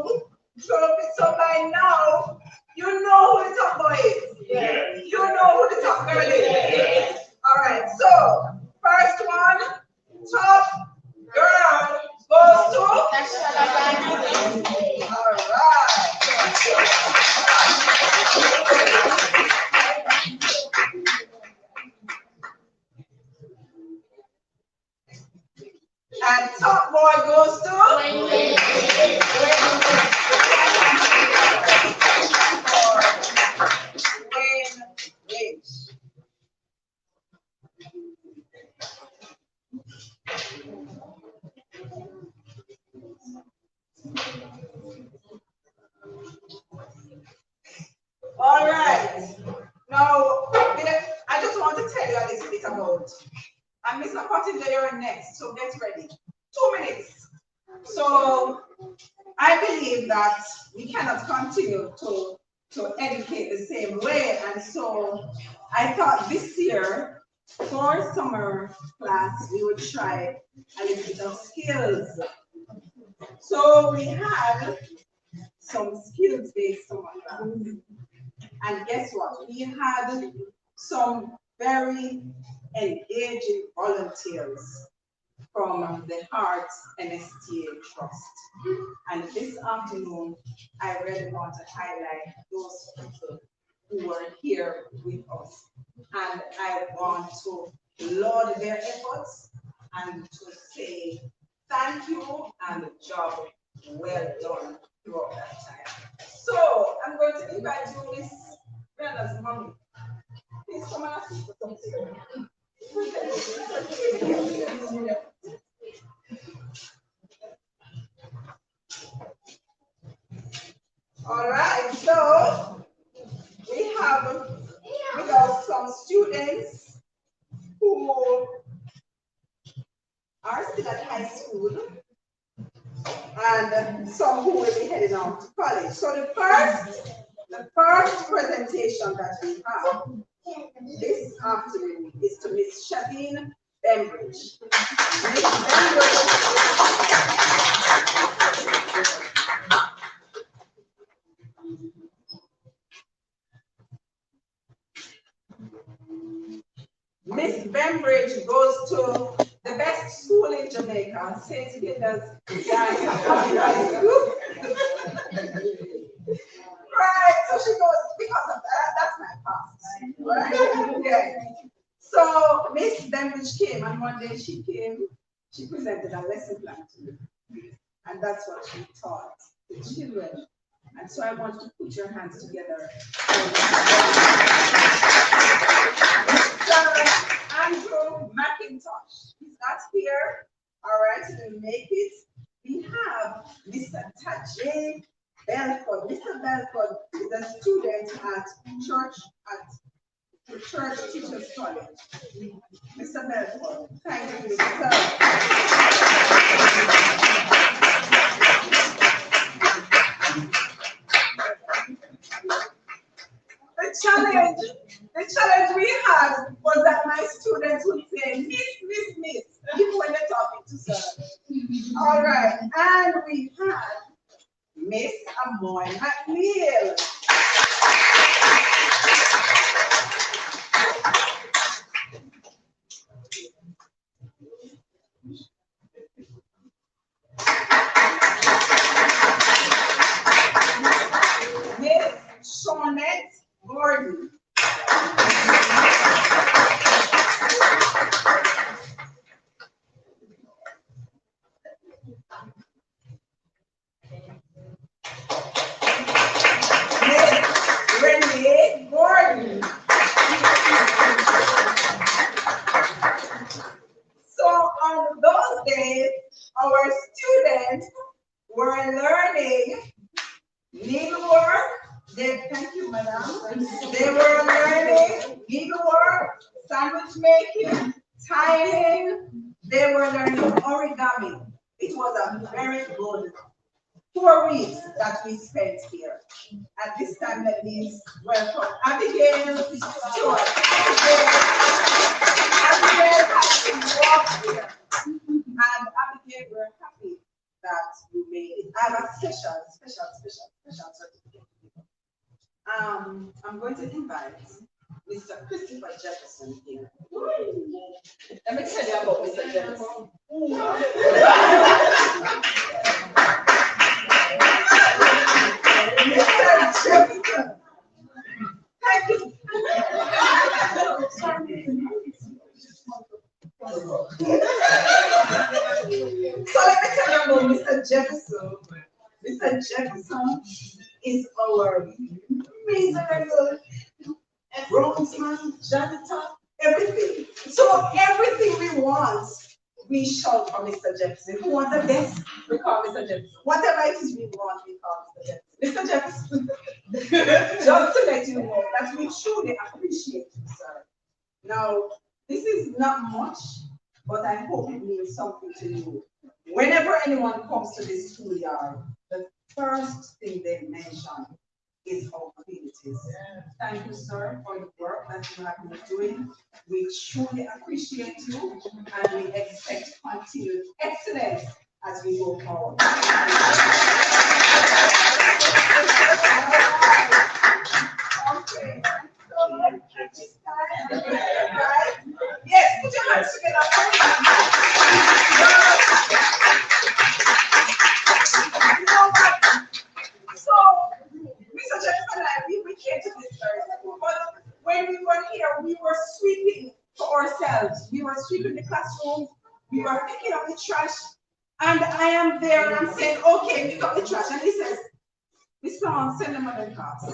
trophies. So by now you know who the top boy is. Yes. You know who the top girl is. Yes. All right. So first one, top girl goes to. All right. And top boy goes to. All right. Now, I just want to tell you a little bit about. And Mr. Cotton, you're next, so get ready. 2 minutes. So I believe that we cannot continue to to educate the same way. And so I thought this year, for summer class, we would try a little bit of skills. So we had some skills-based summer class. And guess what? We had some very engaging volunteers from the Heart NSTA Trust. And this afternoon, I really want to highlight those people who were here with us. And I want to laud their efforts and to say thank you and job well done throughout that time. So I'm going to invite you, Miss Brenna's mommy. Please come and assist with something. All right, so we have with us some students who are still at high school and some who will be heading out to college. So the first presentation that we have this afternoon is to Miss Shadeen Bembridge. Miss Bembridge goes to the best school in Jamaica, St. Hilda's High School. Right, so she goes, because of that, that's my past, right? Yeah. So Miss Bembridge came, and one day she presented a lesson plan to me. And that's what she taught the children. And so I want you to put your hands together. Mr. Andrew McIntosh, he's not here, all right, he didn't make it. We have Mr. Tajay Belford. Mr. Belford is a student at the Church Teachers College. Mr. Belford, thank you, sir. The challenge we had was that my students would say, Miss, even when they're talking to sir. All right, and we had Miss Amoy McNeil. Miss Shawnette Gordon. Renee Gordon. So on those days, our students were learning needlework. Thank you, madam. They were learning needlework, sandwich making, tying. They were learning origami. It was a very good 4 weeks that we spent here. At this time, let me welcome Abigail Stewart. Abigail has to walk here. And Abigail, we're happy that you made it. I have a special certificate. I'm going to invite Mr. Christopher Jefferson here. Let me tell you about Mr. Jefferson. Mr. Jefferson. Thank you. So let me tell you about Mr. Jefferson. Mr. Jefferson is our miserable groundsman, janitor, everything. So everything we want, we shout for Mr. Jefferson. Who wants a desk? We call Mr. Jefferson. Whatever it is we want, we call Mr. Jefferson. Mr. Jefferson. Just to let you know that we truly appreciate you, sir. Now, this is not much, but I hope it means something to you. Whenever anyone comes to this schoolyard, the first thing they mention is our abilities. Thank you, sir, for the work that you have been doing. We truly appreciate you and we expect continued excellence as we go forward. Okay. Yes, put your hands together. So, Mr. Jefferson and I, we came to this Thursday, but when we were here, we were sweeping for ourselves. We were sweeping the classroom, we were picking up the trash, and I am there and I'm saying, okay, pick up the trash. And he says, Mr. On, send them on the class.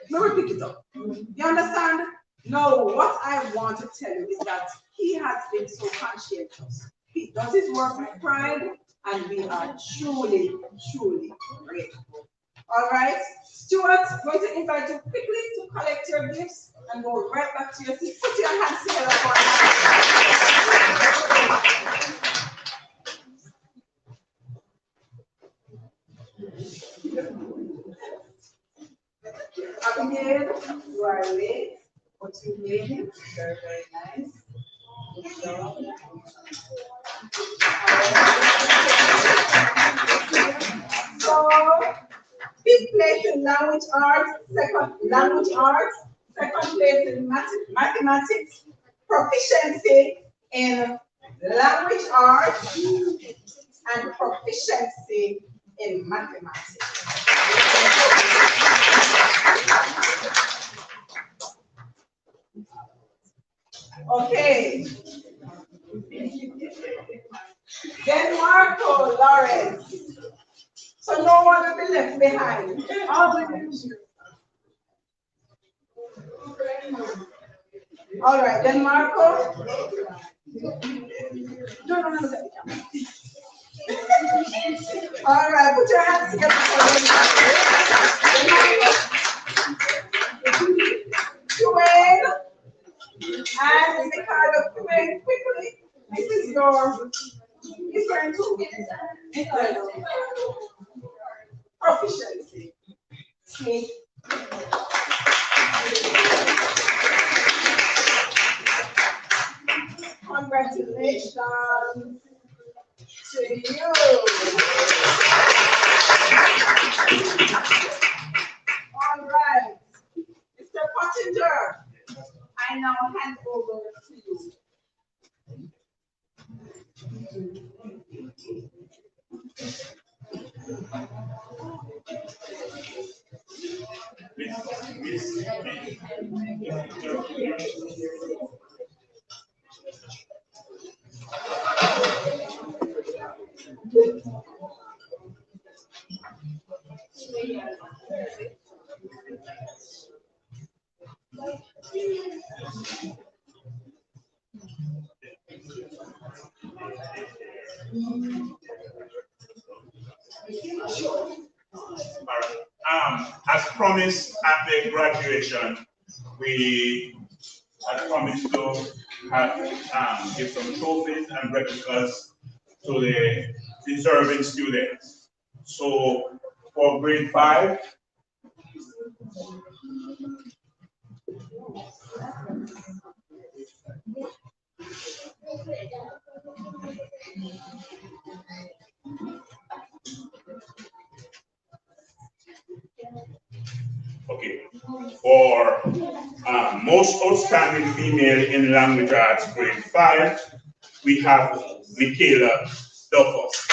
We will pick it up. You understand? No, what I want to tell you is that he has been so conscientious. He does his work with pride, and we are truly, truly grateful. All right, Stuart, going to invite you quickly to collect your gifts and go right back to your seat. Put your hands together for Abigail, you are late, but you made it. Very, very nice. Good job. So, fifth place in language arts, second place in mathematics, proficiency in language arts, and proficiency in mathematics. Okay. Then Marco Lawrence. So no one will be left behind. All right, then Marco. All right, put your hands together Dwayne and Ricardo, Dwayne, quickly. This is your different proficiency. See? Congratulations to you. All right, Mr. Pottinger, I now hand over to you. As promised at the graduation, we had promised to have, give some trophies and replicas to the deserving students. So for grade 5, okay, for most outstanding female in language arts, grade 5, we have Michaela Duffus.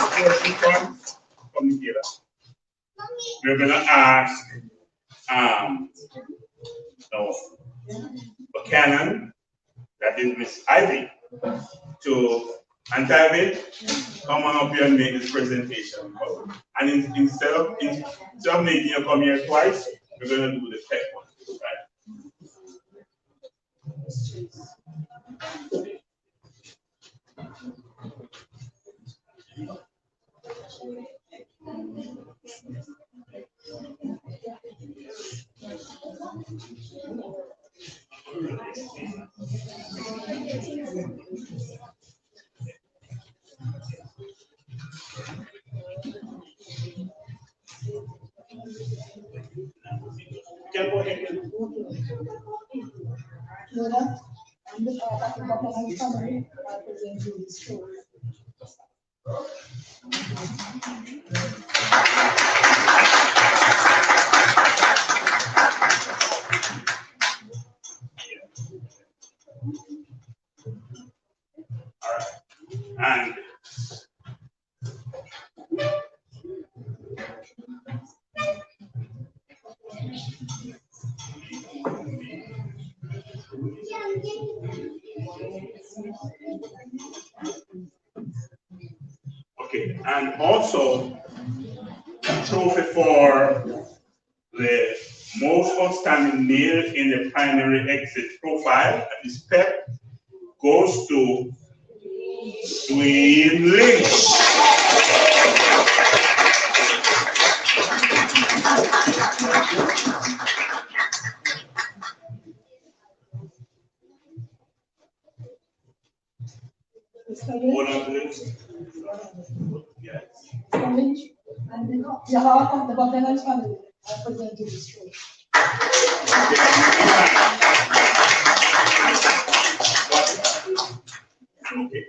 Before she comes from Michaela, we're gonna ask Buchanan, that is Miss Ivy, to Ivy, come on up here and make this presentation. And instead of making you come here twice, we're gonna do the tech one, right? can go ahead. Mother, on behalf of the Buchanan family, I present you this story. All right. And okay, and also trophy for the most outstanding male in the primary exit profile, that is PEP, goes to Dwayne Lynch. One of the, yes. Mr. Lynch, on behalf of the Buchanan family, I present you this story. Okay.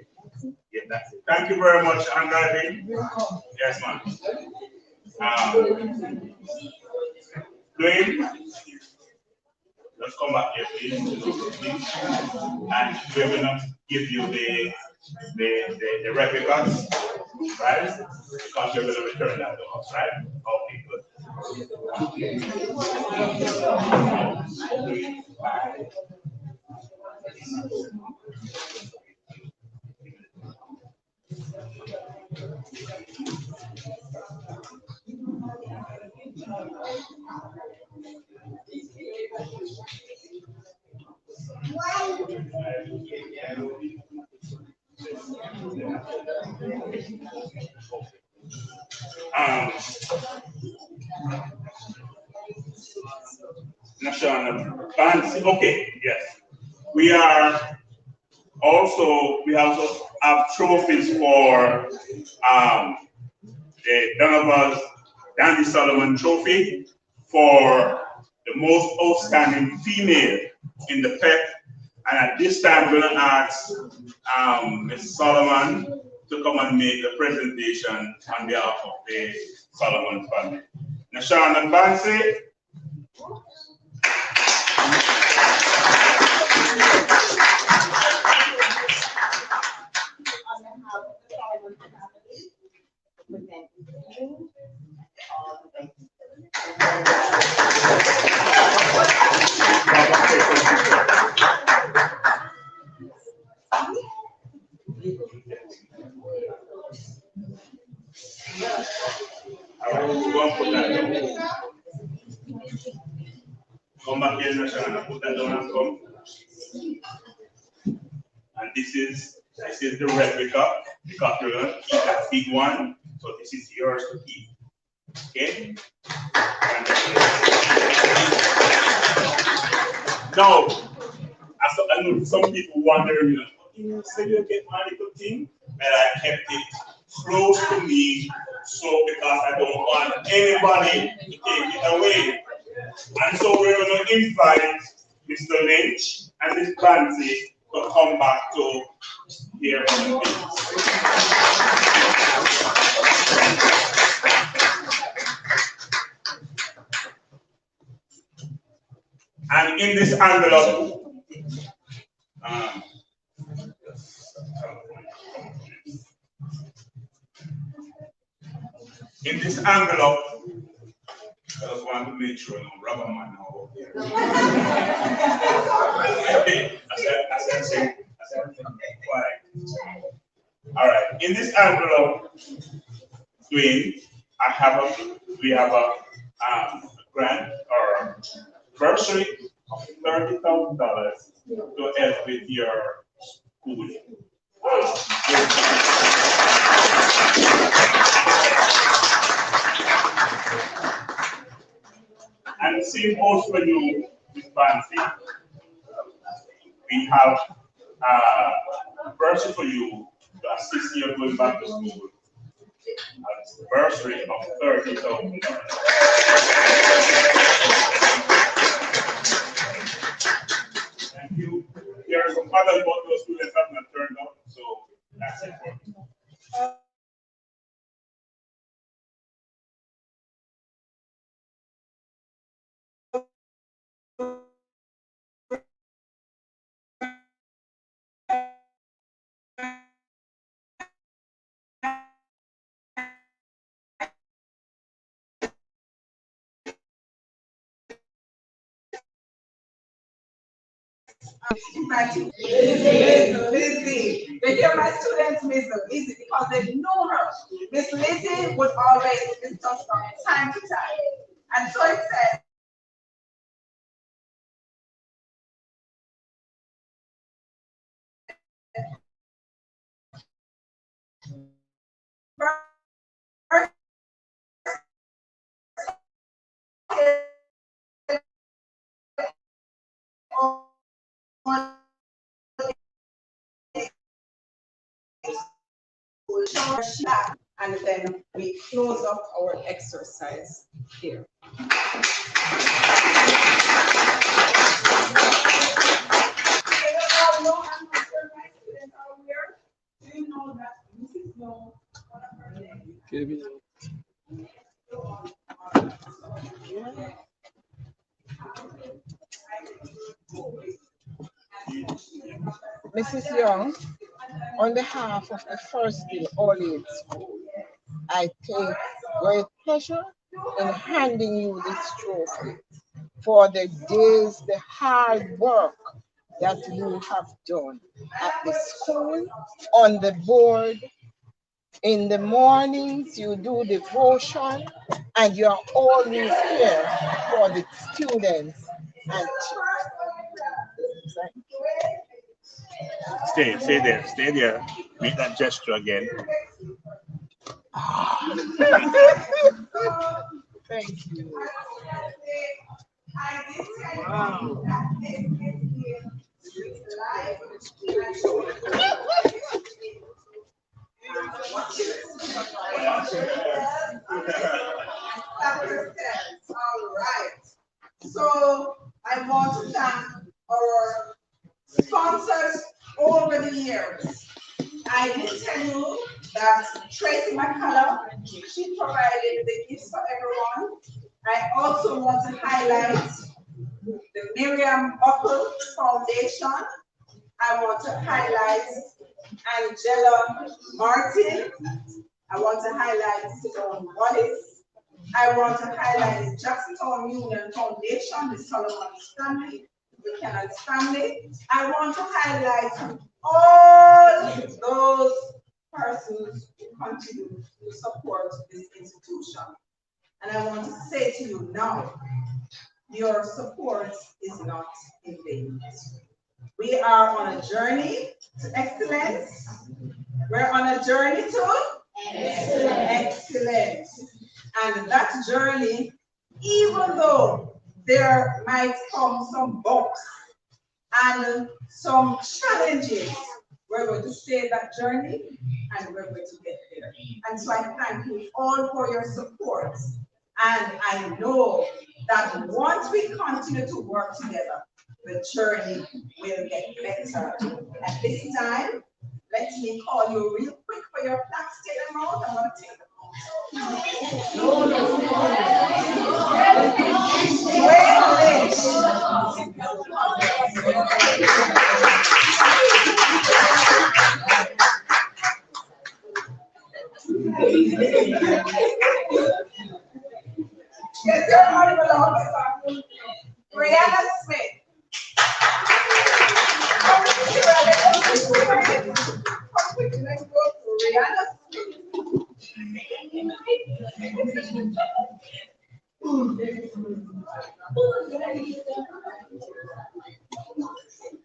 Yeah, that's it. Thank you very much, Andrade. Yes, ma'am. Dwayne, let's come back here, please. And we're gonna give you the replicas, right? Because you're gonna return that to us, right? Okay, good. National Fancy. Okay, yes. We also have trophies for the Donovan's Dandy Solomon Trophy for the most outstanding female in the PEP. And at this time, we're going to ask Ms. Solomon to come and make the presentation on behalf of the Solomon family. Nashan and Bansi. Come back here, Nashan, put that down and come. And this is the replica, because you're gonna keep that big one, so this is yours to keep. Okay? Now, I know some people wonder, you say you get my little thing, and I kept it close to me, so because I don't want anybody to take it away. And so we're going to invite Mr. Lynch and Ms. Bansi to come back to hear from me. And in this envelope, I just want to make sure no rubber man now. I said, quiet. All right. In this envelope, we have a grant or bursary of $30,000 to help with your schooling. And same goes for you, Ms. Bansi. We have a bursary for you to assist you going back to school. A bursary of $30,000. Lizzie. They hear my students, Miss Lizzie, because they know her. Miss Lizzie would always discuss from time to time. And so it says, and then we close up our exercise here. Do you know that Mrs. No, one of her names? Mrs. Young, on behalf of the First Hill All Age School, I take great pleasure in handing you this trophy for the days, the hard work that you have done at the school, on the board. In the mornings, you do devotion, and you're always here for the students. And Stay there. Make that gesture again. thank you. Wow. All right. So I want to thank our sponsors over the years. I did tell you that Tracy McCullough, she provided the gifts for everyone. I also want to highlight the Miriam Buckle Foundation. I want to highlight Angela Martin. I want to highlight Simone Wallace. I want to highlight Jackstown Union Foundation, the Solomon's family, the Kennard's family. I want to highlight all those persons who continue to support this institution. And I want to say to you now, your support is not in vain. We are on a journey to excellence. We're on a journey to excellence. And that journey, even though there might come some bumps and some challenges, we're going to stay that journey and we're going to get there. And so I thank you all for your support. And I know that once we continue to work together, the journey will get better. At this time, let me call you real quick for your plaques. Take them out. I'm going to take them out. Yes, your honorable officer, Brianna Smith. Let's go to Brianna Smith.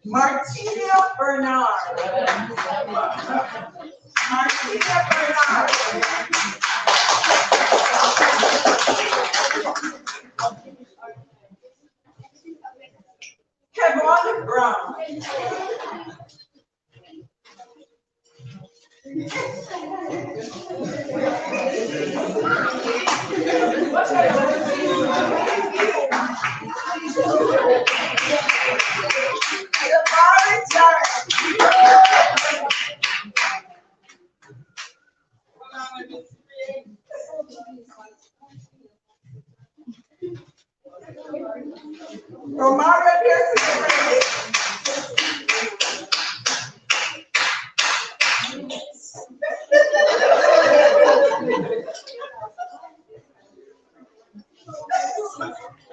Martina Bernard. Martina Bernard. Kevon Brown. Romario Pierce.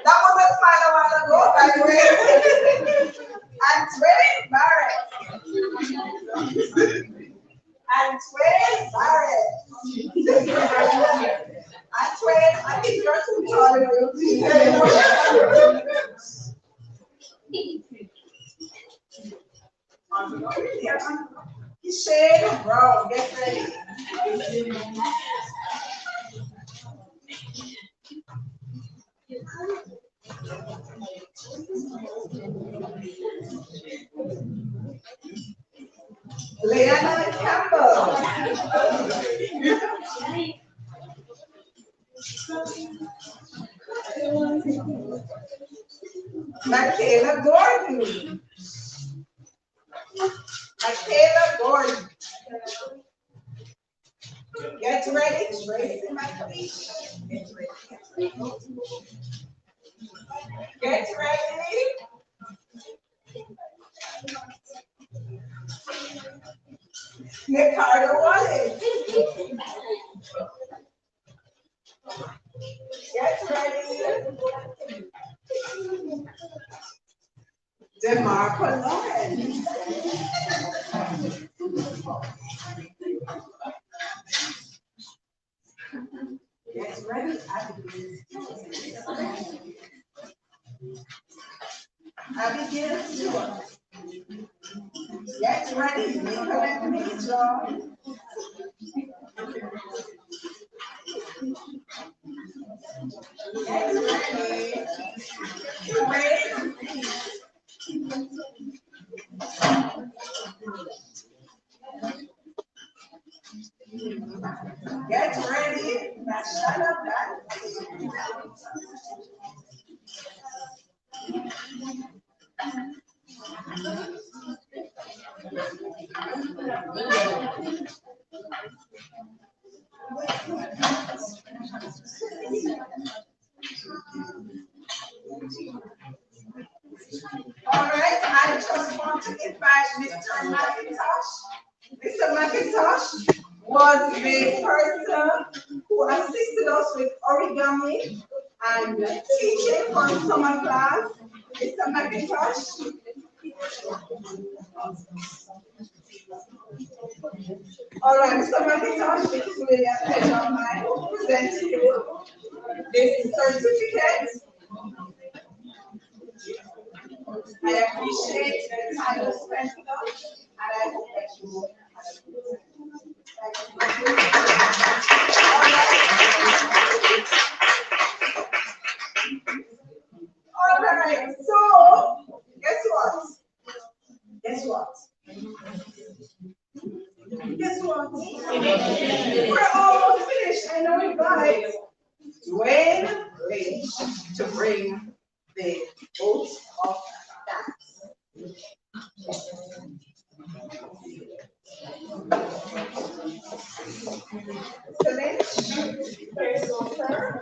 That was a smile a while ago, by the way. And Antwin Barrett. Antwin Barrett. Antwin, I think you're too tall in your Shane Brown, get ready. Leanna Campbell. Michaela Gordon. Michaela Gordon. Get ready, Tracy McLeish. Get ready. Ricardo Wallace. Get ready. DeMarco Lawrence. Get ready, Abigail Stewart. Get ready, Nicolette Major. Get ready. Wait. Get ready. Nashana Banks. All right, I just want to invite Mr. McIntosh. Mr. McIntosh was the person who assisted us with origami and teaching for summer class. Mr. McIntosh. All right, Mr. McIntosh, it is really a pleasure of mine to present to you this certificate. I appreciate the time you spent with us, and I hope that you will all right, so guess what? Guess what? Guess what? We're almost finished. I know you guys. Dwayne Lynch to bring the oath of thanks. So Lynch, praise over.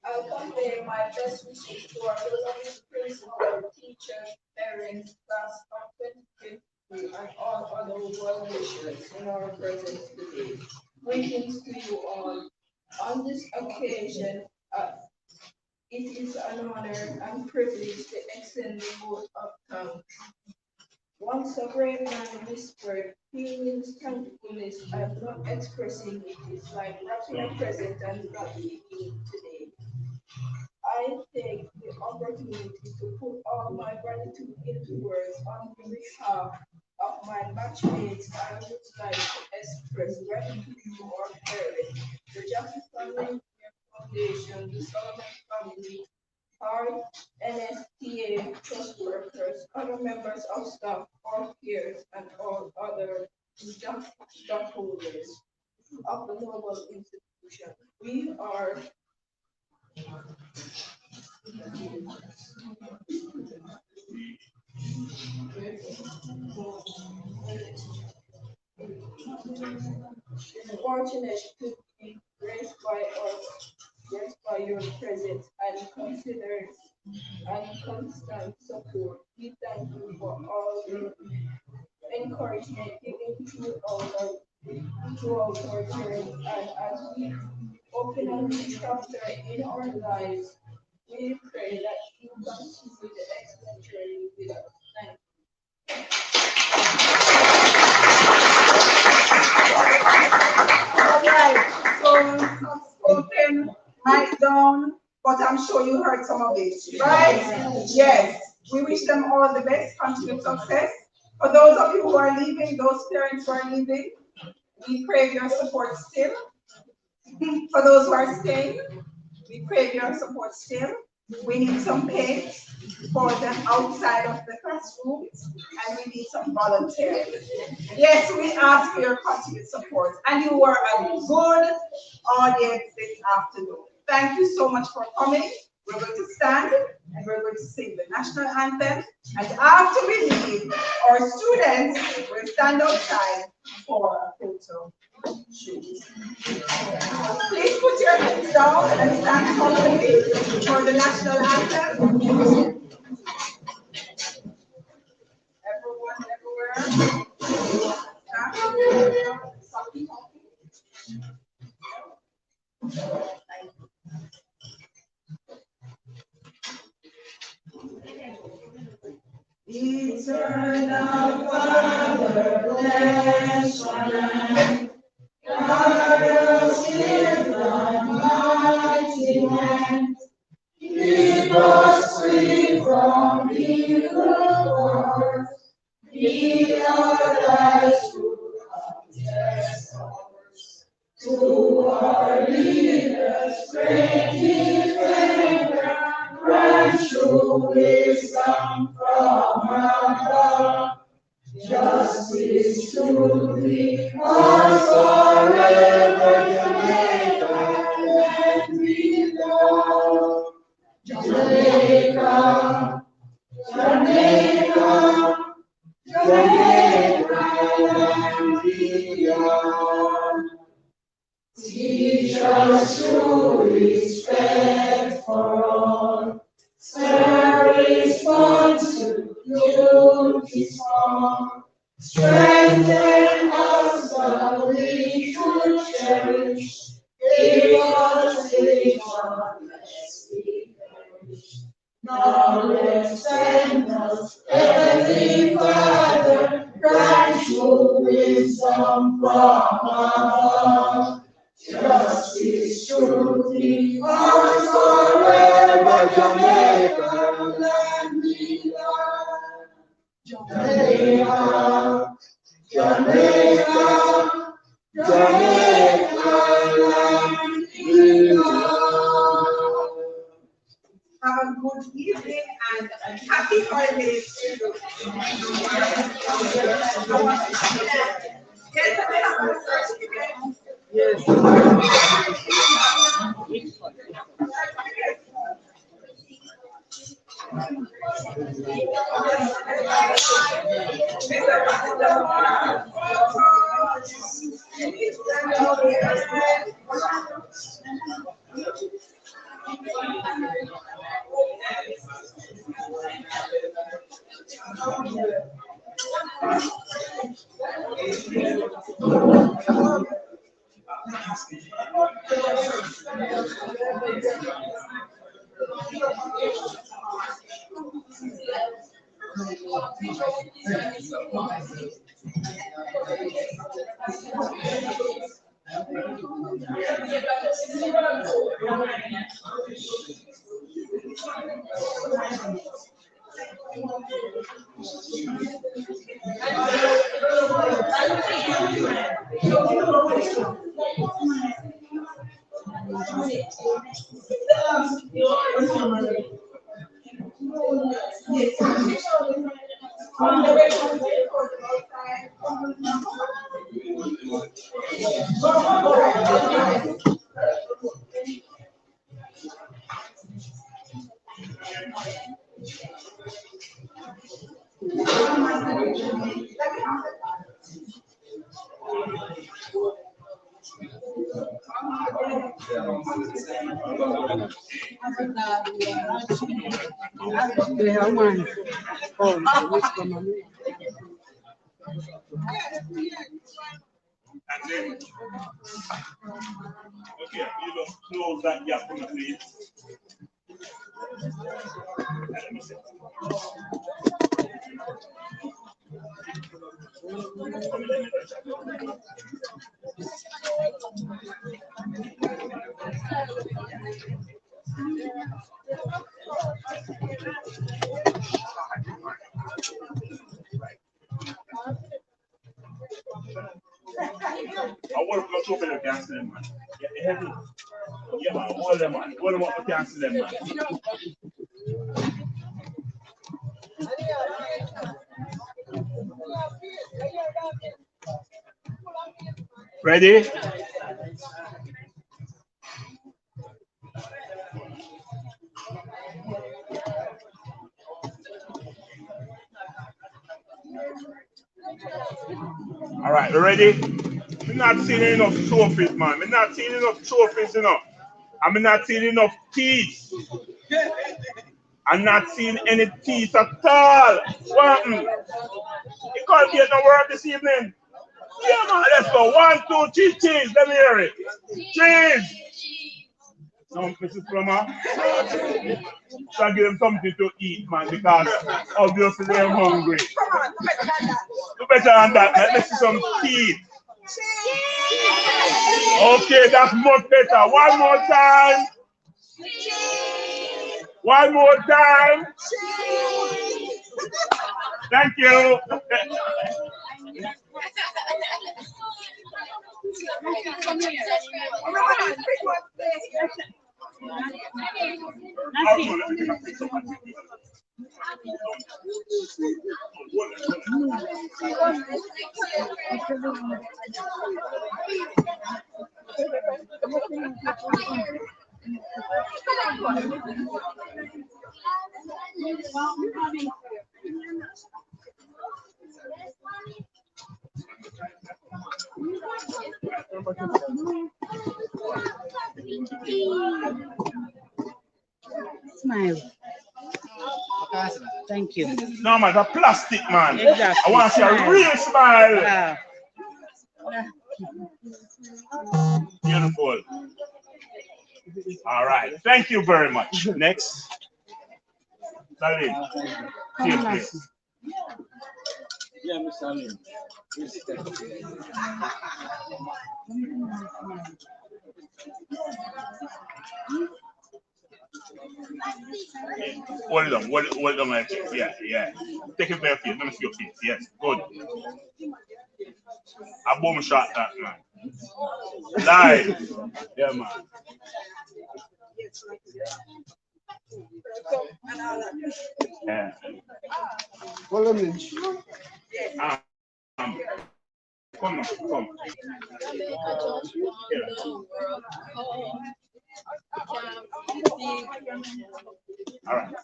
I convey my best wishes to our beloved principal, teachers, parents, class of 2023, and all other well-wishers in our presence today. Greetings to you all. On this occasion, it is an honor and privilege to extend the vote of thanks. Once a brave man whispered, feelings thankfulness and not expressing it is like wrapping a present and not giving it today. I take the opportunity to put all my gratitude into words on behalf of my batchmates. I would like to express gratitude to our parents, the Justice Family Foundation, the Solomon family, our NSTA trust workers, other members of staff, our peers, and all other stockholders of the noble institution. We are fortunate to be graced by us, graced by your presence and considered and constant support. We thank you for all encouragement given throughout our journey. And as we open a new chapter in our lives, we pray that you continue the excellent journey with us. Thank All right, so soft spoken, mic down, but I'm sure you heard some of it, right? Yes, we wish them all the best, continued success. For those of you who are leaving, those parents who are leaving, we crave your support still. For those who are staying, we crave your support still. We need some paint for the outside of the classrooms, and we need some volunteers. Yes, we ask for your continued support, and you were a good audience this afternoon. Thank you so much for coming. We're going to stand and we're going to sing the national anthem. And after we leave, our students will stand outside for a photo shoot. Please put your heads down and stand properly for the national anthem. Everyone, everywhere. Eternal Father, bless our land. Guard us with thy mighty hand. Keep us free from evil wars. Be our light through countless hours. To our leaders, great defender, grant true wisdom from above. Justice to thee, us forever, Jamaica, let me go. Jamaica, Jamaica, Jamaica, let me go. Teach us true respect for all. Spare response to duty small. Strengthen us that we should cherish. Give us vision, lest we perish. Knowledge send us, Heavenly Father, grant true wisdom from above. Justice, truth, us forever, Jamaica, land we love. Jamaica, Jamaica, Jamaica, land we love. Have a good evening and happy holidays to you. Yes. That's it. Okay, you just close that gap for me, please. Let me see. I want to go over the cancel them, man. Yeah, heavy. Yeah, man. Hold them, man. Hold them up to cancel them, man. Ready? All right, we ready? We're not seeing enough trophies, man. We're not seeing enough trophies, you know. I'm not seeing enough teeth. I'm not seeing any teeth at all. What happened? You can't get no work this evening. Yeah, man, let's go. 1, 2, 3, cheese. Let me hear it. Cheese. No, Mrs. Plummer. Try to give them something to eat, man, because obviously they're hungry. Do better than that. Let me see some teeth. Okay, that's much better. One more time. One more time. Thank you. Smile. Thank you. No, man, that's plastic, man. Exactly. I want to see a real smile. Beautiful. All right. Thank you very much. Next. Salim. Here, please. Yeah, Mr. Salim. Hold on, hold on, like, yeah. Take it bare feet. Let me see your feet. Yes, good. A boom shot that, man. Live. Yeah, man. Yeah. Follow me. Come on, come. All right.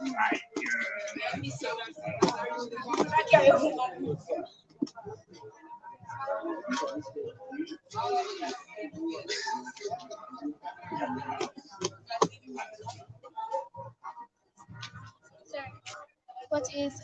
Right. Sir, what is